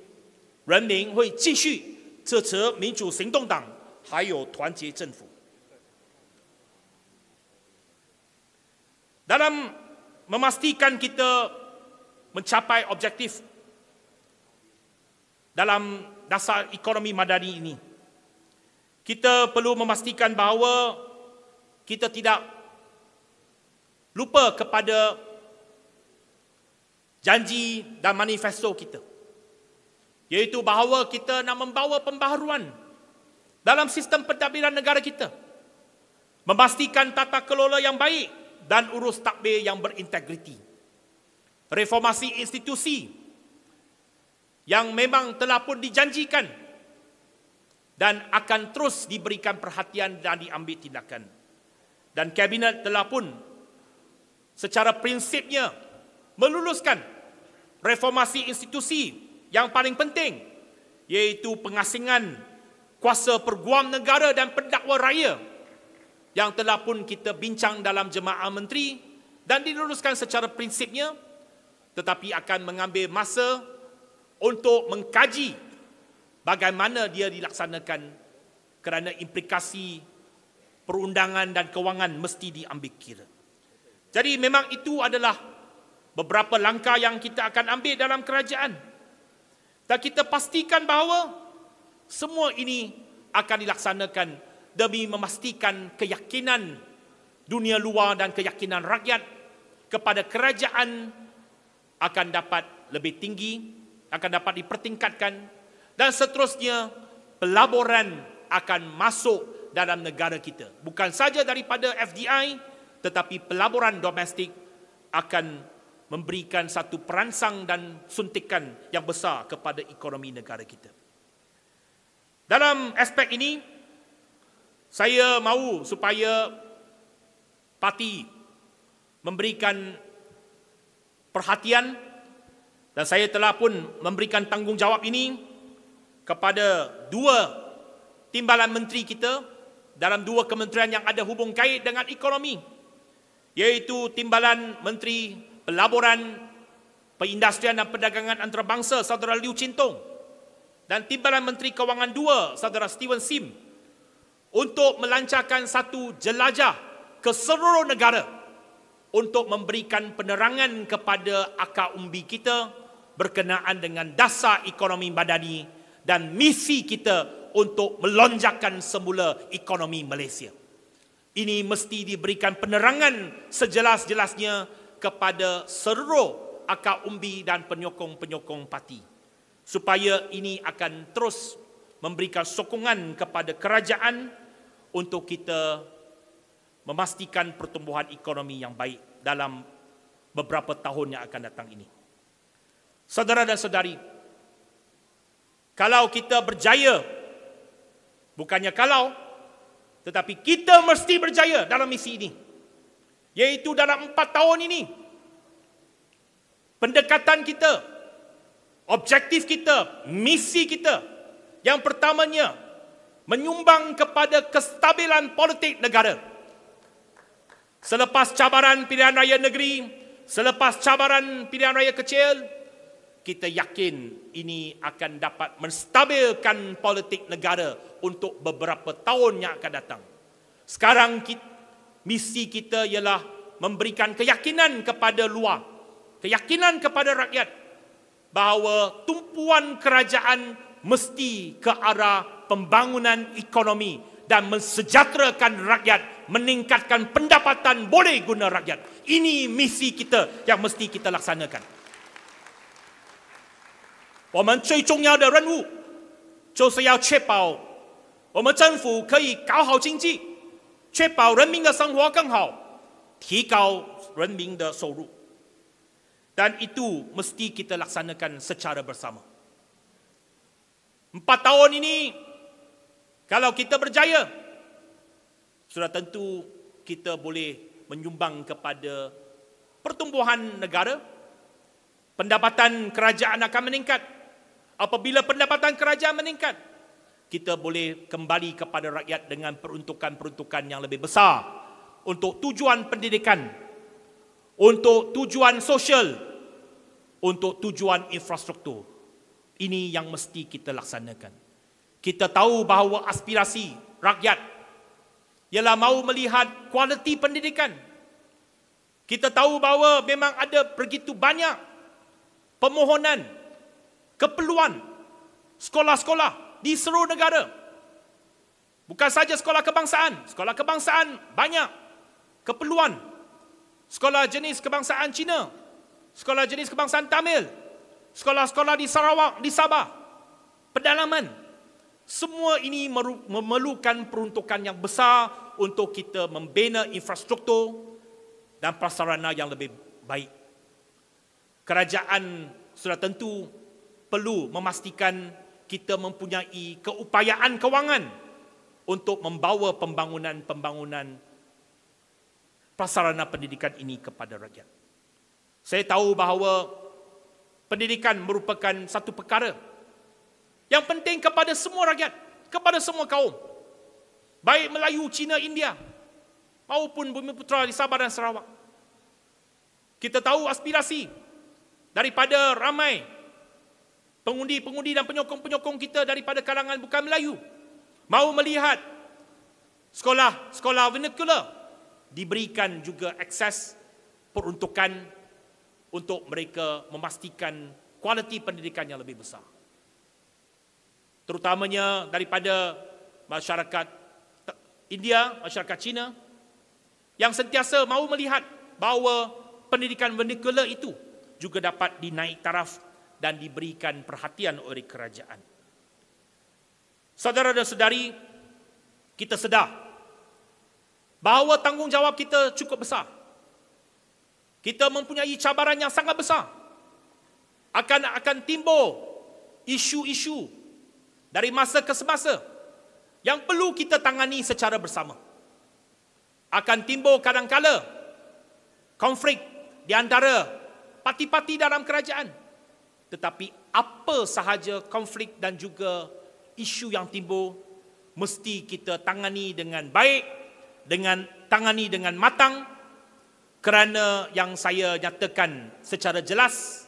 人民会继续支持民主行动党还有团结政府。Dalam memastikan kita mencapai objektif dalam dasar ekonomi madani ini, kita perlu memastikan bahawa kita tidak lupa kepada janji dan manifesto kita, iaitu bahawa kita nak membawa pembaharuan dalam sistem pentadbiran negara kita, memastikan tata kelola yang baik dan urus tadbir yang berintegriti. Reformasi institusi yang memang telah pun dijanjikan dan akan terus diberikan perhatian dan diambil tindakan. Dan Kabinet telah pun secara prinsipnya meluluskan reformasi institusi yang paling penting, iaitu pengasingan kuasa perguam negara dan pendakwa raya yang telah pun kita bincang dalam Jemaah Menteri dan diluluskan secara prinsipnya, tetapi akan mengambil masa untuk mengkaji bagaimana dia dilaksanakan kerana implikasi perundangan dan kewangan mesti diambil kira. Jadi memang itu adalah beberapa langkah yang kita akan ambil dalam kerajaan. Dan kita pastikan bahawa semua ini akan dilaksanakan demi memastikan keyakinan dunia luar dan keyakinan rakyat kepada kerajaan akan dapat lebih tinggi, akan dapat dipertingkatkan, dan seterusnya pelaburan akan masuk dalam negara kita. Bukan saja daripada FDI, tetapi pelaburan domestik akan memberikan satu perangsang dan suntikan yang besar kepada ekonomi negara kita. Dalam aspek ini, saya mahu supaya parti memberikan perhatian, dan saya telah pun memberikan tanggungjawab ini kepada dua timbalan menteri kita dalam dua kementerian yang ada hubung kait dengan ekonomi, iaitu Timbalan Menteri Pelaburan, Perindustrian dan Perdagangan Antarabangsa Saudara Liu Chin Tong, dan Timbalan Menteri Kewangan II Saudara Steven Sim, untuk melancarkan satu jelajah ke seluruh negara untuk memberikan penerangan kepada akar umbi kita berkenaan dengan dasar ekonomi madani dan misi kita untuk melonjakkan semula ekonomi Malaysia. Ini mesti diberikan penerangan sejelas-jelasnya kepada seluruh akar umbi dan penyokong-penyokong parti, supaya ini akan terus memberikan sokongan kepada kerajaan untuk kita memastikan pertumbuhan ekonomi yang baik dalam beberapa tahun yang akan datang ini. Saudara dan saudari, kalau kita berjaya, bukannya kalau, tetapi kita mesti berjaya dalam misi ini, iaitu dalam 4 tahun ini, pendekatan kita, objektif kita, misi kita, yang pertamanya menyumbang kepada kestabilan politik negara. Selepas cabaran pilihan raya negeri, selepas cabaran pilihan raya kecil, kita yakin ini akan dapat menstabilkan politik negara untuk beberapa tahun yang akan datang. Sekarang misi kita ialah memberikan keyakinan kepada luar, keyakinan kepada rakyat bahawa tumpuan kerajaan mesti ke arah pembangunan ekonomi dan mensejahterakan rakyat, meningkatkan pendapatan boleh guna rakyat. Ini misi kita yang mesti kita laksanakan. 我们最重要的任务就是要确保我们政府可以搞好经济，确保人民的生活更好，提高人民的收入。Dan itu mesti kita laksanakan secara bersama. 4 tahun ini, kalau kita berjaya, sudah tentu kita boleh menyumbang kepada pertumbuhan negara, pendapatan kerajaan akan meningkat. Apabila pendapatan kerajaan meningkat, kita boleh kembali kepada rakyat dengan peruntukan-peruntukan yang lebih besar untuk tujuan pendidikan, untuk tujuan sosial, untuk tujuan infrastruktur. Ini yang mesti kita laksanakan. Kita tahu bahawa aspirasi rakyat ialah mahu melihat kualiti pendidikan. Kita tahu bahawa memang ada begitu banyak permohonan, keperluan sekolah-sekolah di seluruh negara. Bukan saja sekolah kebangsaan banyak keperluan. Sekolah jenis kebangsaan Cina, sekolah jenis kebangsaan Tamil, sekolah-sekolah di Sarawak, di Sabah, pedalaman. Semua ini memerlukan peruntukan yang besar untuk kita membina infrastruktur dan prasarana yang lebih baik. Kerajaan sudah tentu perlu memastikan kita mempunyai keupayaan kewangan untuk membawa pembangunan prasarana pendidikan ini kepada rakyat. Saya tahu bahawa pendidikan merupakan satu perkara yang penting kepada semua rakyat, kepada semua kaum. Baik Melayu, Cina, India, maupun Bumiputera di Sabah dan Sarawak. Kita tahu aspirasi daripada ramai pengundi-pengundi dan penyokong-penyokong kita daripada kalangan bukan Melayu. Mahu melihat sekolah vernacular diberikan juga akses peruntukan untuk mereka memastikan kualiti pendidikan yang lebih besar. Terutamanya daripada masyarakat India, masyarakat Cina, yang sentiasa mahu melihat bahawa pendidikan vernacular itu juga dapat dinaik taraf dan diberikan perhatian oleh kerajaan. Saudara dan saudari, kita sedar bahawa tanggungjawab kita cukup besar. Kita mempunyai cabaran yang sangat besar. Akan timbul isu-isu dari masa ke semasa yang perlu kita tangani secara bersama. Akan timbul kadang-kala konflik di antara parti-parti dalam kerajaan. Tetapi apa sahaja konflik dan juga isu yang timbul mesti kita tangani dengan baik, tangani dengan matang, kerana yang saya nyatakan secara jelas,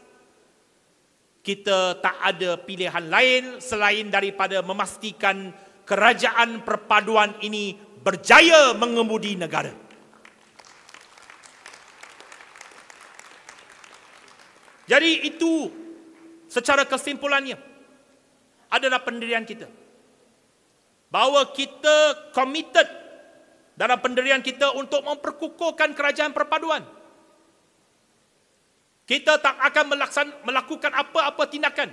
kita tak ada pilihan lain selain daripada memastikan kerajaan perpaduan ini berjaya mengemudi negara. Jadi itu secara kesimpulannya adalah pendirian kita. Bahawa kita committed dalam pendirian kita untuk memperkukuhkan kerajaan perpaduan. Kita tak akan melakukan apa-apa tindakan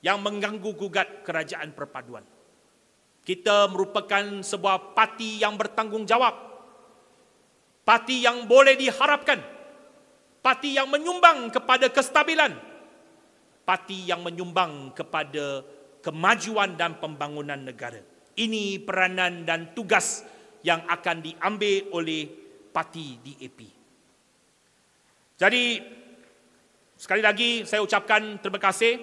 yang mengganggu gugat kerajaan perpaduan. Kita merupakan sebuah parti yang bertanggungjawab. Parti yang boleh diharapkan. Parti yang menyumbang kepada kestabilan. Parti yang menyumbang kepada kemajuan dan pembangunan negara. Ini peranan dan tugas yang akan diambil oleh parti DAP. Jadi, sekali lagi saya ucapkan terima kasih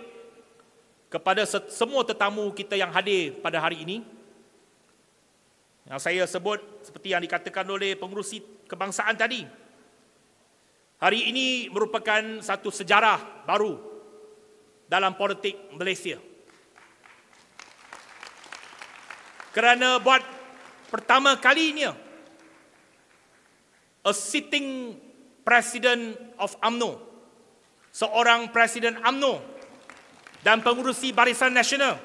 kepada semua tetamu kita yang hadir pada hari ini. Yang saya sebut seperti yang dikatakan oleh pengerusi kebangsaan tadi. Hari ini merupakan satu sejarah baru dalam politik Malaysia. Kerana buat pertama kalinya, a sitting President of UMNO, seorang Presiden UMNO dan pengurusi Barisan Nasional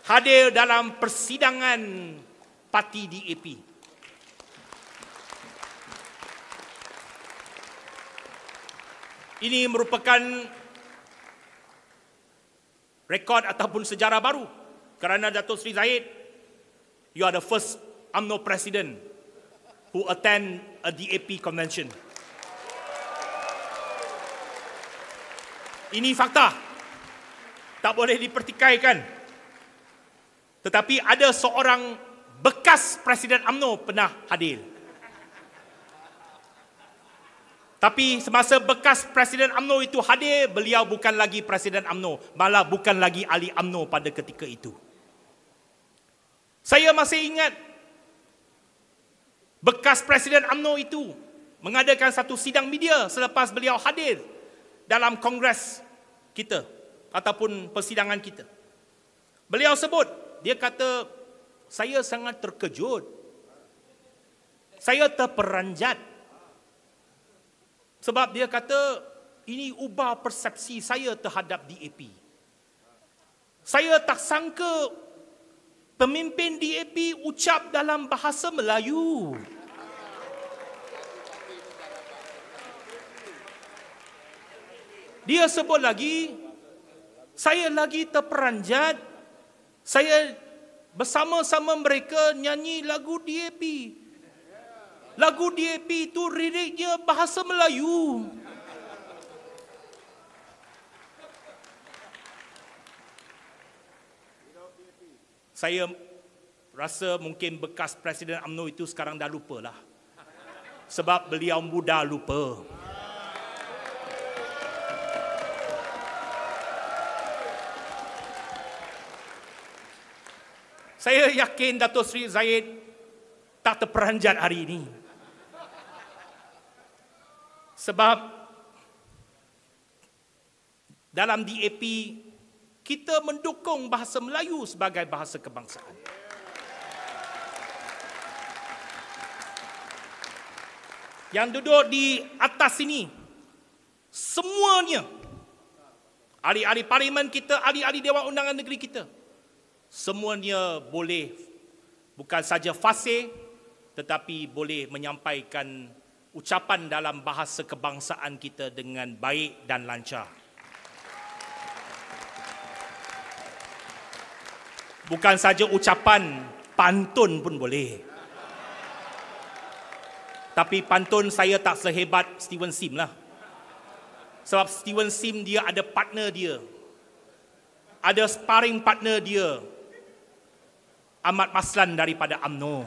hadir dalam persidangan parti DAP. Ini merupakan rekod ataupun sejarah baru kerana Datuk Seri Zahid, you are the first UMNO President who attend a DAP convention. Ini fakta. Tak boleh dipertikaikan. Tetapi ada seorang bekas Presiden UMNO pernah hadir. Tapi semasa bekas Presiden UMNO itu hadir, beliau bukan lagi Presiden UMNO, malah bukan lagi ahli UMNO pada ketika itu. Saya masih ingat bekas Presiden UMNO itu mengadakan satu sidang media selepas beliau hadir dalam kongres kita ataupun persidangan kita. Beliau sebut, dia kata, saya sangat terkejut. Saya terperanjat. Sebab dia kata, ini ubah persepsi saya terhadap DAP. Saya tak sangka pemimpin DAP ucap dalam bahasa Melayu. Dia sebut lagi, saya lagi terperanjat. Saya bersama-sama mereka nyanyi lagu DAP. Lagu DAP itu liriknya bahasa Melayu. Saya rasa mungkin bekas Presiden UMNO itu sekarang dah lupalah. Sebab beliau mudah lupa. Saya yakin Dato' Sri Zahid tak terperanjat hari ini. Sebab dalam DAP, kita mendukung bahasa Melayu sebagai bahasa kebangsaan. Yang duduk di atas ini, semuanya, ahli-ahli parlimen kita, ahli-ahli Dewan Undangan Negeri kita, semuanya boleh bukan saja fasih, tetapi boleh menyampaikan ucapan dalam bahasa kebangsaan kita dengan baik dan lancar. Bukan saja ucapan, pantun pun boleh. Tapi pantun saya tak sehebat Steven Sim lah. Sebab Steven Sim dia ada partner dia. Ada sparring partner dia. Ahmad Maslan daripada UMNO.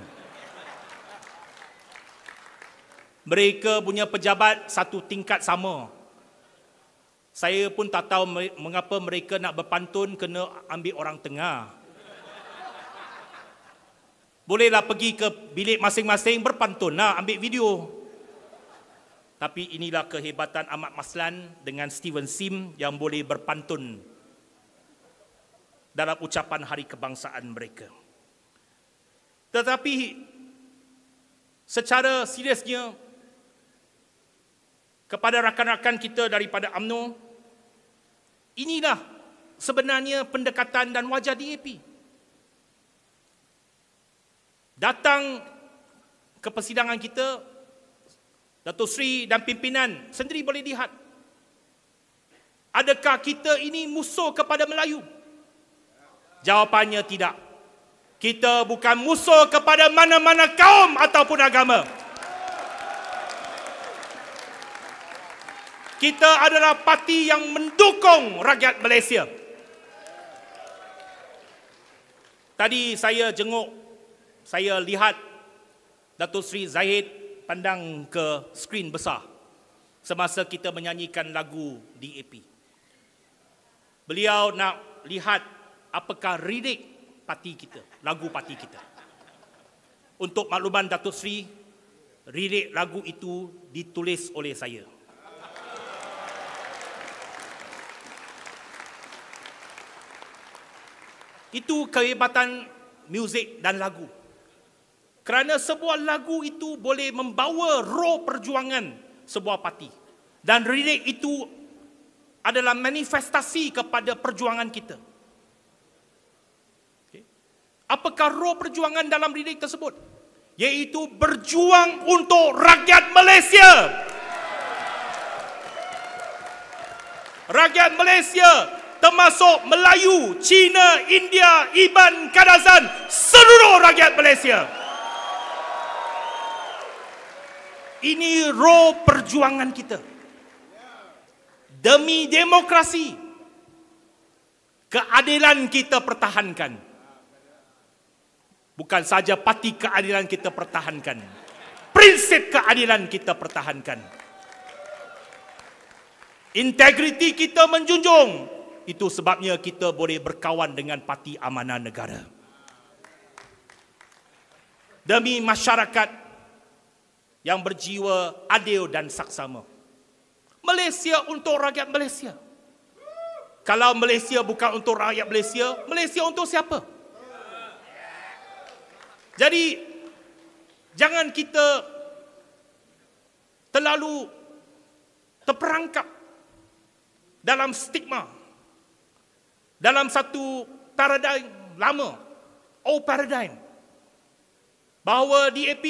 Mereka punya pejabat satu tingkat sama. Saya pun tak tahu mengapa mereka nak berpantun kena ambil orang tengah. Bolehlah pergi ke bilik masing-masing berpantun lah, ambil video. Tapi inilah kehebatan Ahmad Maslan dengan Steven Sim yang boleh berpantun dalam ucapan hari kebangsaan mereka. Tetapi secara seriusnya kepada rakan-rakan kita daripada UMNO, inilah sebenarnya pendekatan dan wajah DAP. Datang ke persidangan kita, Dato' Sri dan pimpinan sendiri boleh lihat. Adakah kita ini musuh kepada Melayu? Jawapannya tidak. Kita bukan musuh kepada mana-mana kaum ataupun agama. Kita adalah parti yang mendukung rakyat Malaysia. Tadi saya jenguk, saya lihat Dato' Sri Zahid pandang ke skrin besar semasa kita menyanyikan lagu DAP. Beliau nak lihat apakah lirik parti kita, lagu parti kita. Untuk makluman Dato' Sri, lirik lagu itu ditulis oleh saya. Itu kehebatan muzik dan lagu. Kerana sebuah lagu itu boleh membawa roh perjuangan sebuah parti. Dan lirik itu adalah manifestasi kepada perjuangan kita. Apakah roh perjuangan dalam lirik tersebut? Yaitu berjuang untuk rakyat Malaysia. Rakyat Malaysia termasuk Melayu, Cina, India, Iban, Kadazan, seluruh rakyat Malaysia. Ini roh perjuangan kita. Demi demokrasi, keadilan kita pertahankan. Bukan saja parti keadilan kita pertahankan, prinsip keadilan kita pertahankan. Integriti kita menjunjung. Itu sebabnya kita boleh berkawan dengan Parti Amanah Negara. Demi masyarakat yang berjiwa adil dan saksama. Malaysia untuk rakyat Malaysia. Kalau Malaysia bukan untuk rakyat Malaysia, Malaysia untuk siapa? Jadi, jangan kita terlalu terperangkap dalam stigma, dalam satu paradigm lama, old paradigm, bahawa DAP,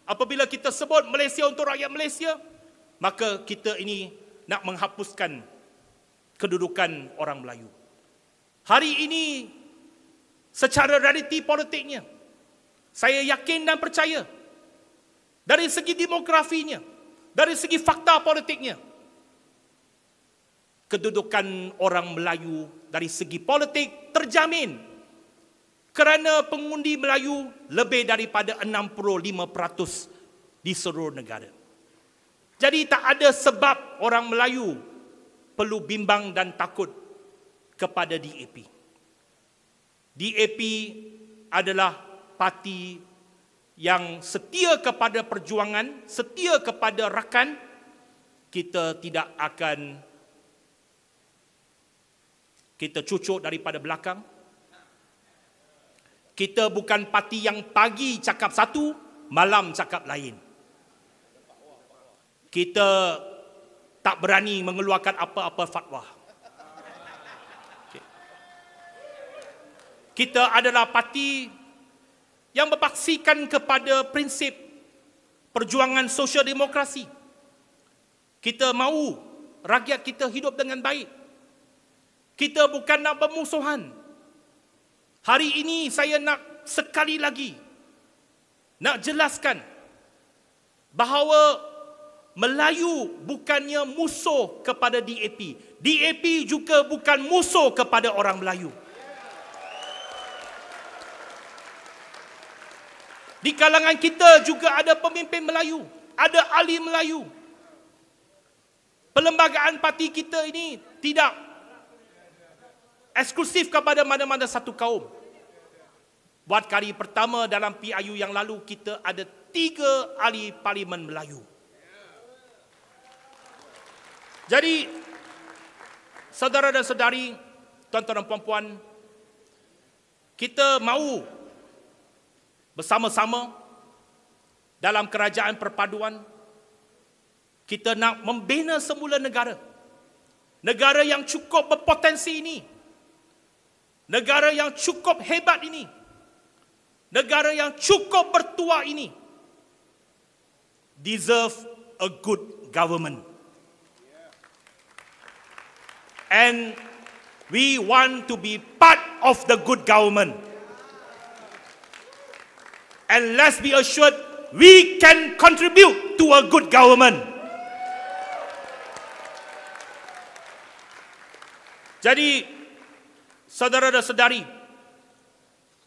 apabila kita sebut Malaysia untuk rakyat Malaysia, maka kita ini nak menghapuskan kedudukan orang Melayu. Hari ini, secara realiti politiknya, saya yakin dan percaya, dari segi demografinya, dari segi fakta politiknya, kedudukan orang Melayu dari segi politik terjamin, kerana pengundi Melayu lebih daripada 65% di seluruh negara. Jadi tak ada sebab orang Melayu perlu bimbang dan takut kepada DAP. DAP adalah parti yang setia kepada perjuangan, setia kepada rakan. Kita tidak akan kita cucuk daripada belakang. Kita bukan parti yang pagi cakap satu, malam cakap lain. Kita tak berani mengeluarkan apa-apa fatwa. Kita adalah parti yang berpaksikan kepada prinsip perjuangan sosial demokrasi. Kita mahu rakyat kita hidup dengan baik. Kita bukan nak bermusuhan. Hari ini saya nak sekali lagi nak jelaskan bahawa Melayu bukannya musuh kepada DAP. DAP juga bukan musuh kepada orang Melayu. Di kalangan kita juga ada pemimpin Melayu, ada ahli Melayu. Perlembagaan parti kita ini tidak eksklusif kepada mana-mana satu kaum. Buat kali pertama dalam PIU yang lalu, kita ada 3 ahli parlimen Melayu. Jadi, saudara dan saudari, tuan-tuan dan puan-puan, kita mahu bersama-sama dalam kerajaan perpaduan, kita nak membina semula negara. Negara yang cukup berpotensi ini. Negara yang cukup hebat ini. Negara yang cukup bertuah ini. Deserve a good government. And we want to be part of the good government. And let's be assured, we can contribute to a good government. Jadi, saudara dan saudari,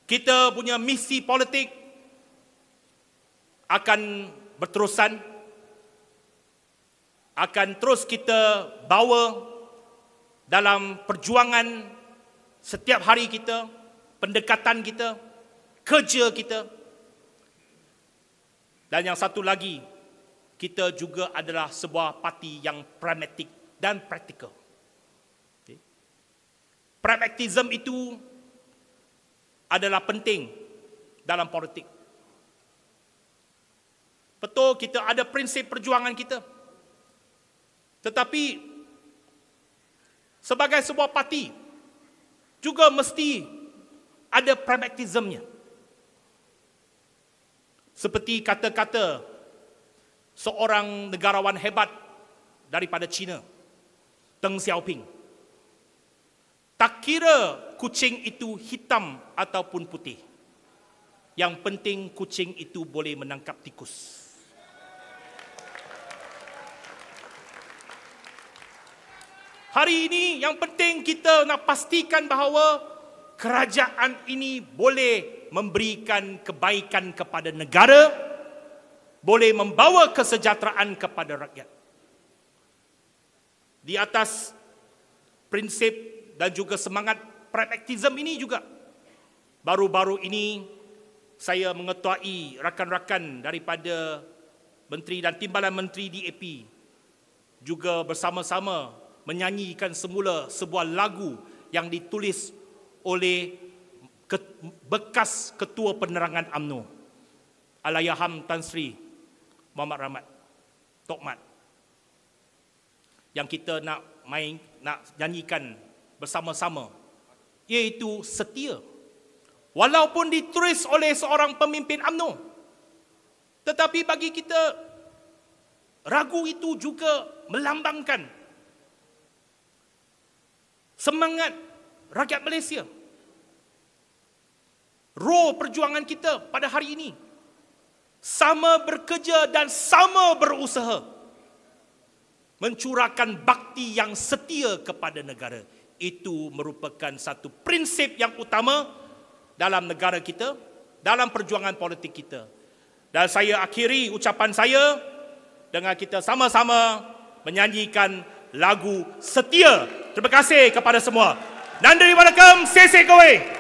kita punya misi politik akan berterusan, akan terus kita bawa dalam perjuangan setiap hari kita, pendekatan kita, kerja kita. Dan yang satu lagi, kita juga adalah sebuah parti yang pragmatik dan praktikal. Okay. Pragmatism itu adalah penting dalam politik. Betul, kita ada prinsip perjuangan kita. Tetapi sebagai sebuah parti juga mesti ada pragmatismnya. Seperti kata-kata seorang negarawan hebat daripada China, Deng Xiaoping. Tak kira kucing itu hitam ataupun putih, yang penting kucing itu boleh menangkap tikus. Hari ini yang penting kita nak pastikan bahawa kerajaan ini boleh memberikan kebaikan kepada negara, boleh membawa kesejahteraan kepada rakyat. Di atas prinsip dan juga semangat pragmatism ini juga, baru-baru ini saya mengetuai rakan-rakan daripada Menteri dan Timbalan Menteri DAP juga bersama-sama menyanyikan semula sebuah lagu yang ditulis oleh bekas Ketua Penerangan UMNO, Allahyarham Tan Sri Muhammad Rahmat Tokmat, yang kita nak nyanyikan bersama-sama, iaitu setia. Walaupun ditulis oleh seorang pemimpin UMNO, tetapi bagi kita ragu itu juga melambangkan semangat rakyat Malaysia. Roh perjuangan kita pada hari ini sama bekerja dan sama berusaha mencurahkan bakti yang setia kepada negara. Itu merupakan satu prinsip yang utama dalam negara kita, dalam perjuangan politik kita. Dan saya akhiri ucapan saya dengan kita sama-sama menyanyikan lagu Setia. Terima kasih kepada semua. Nandri Wanakkam, Sese Kowe.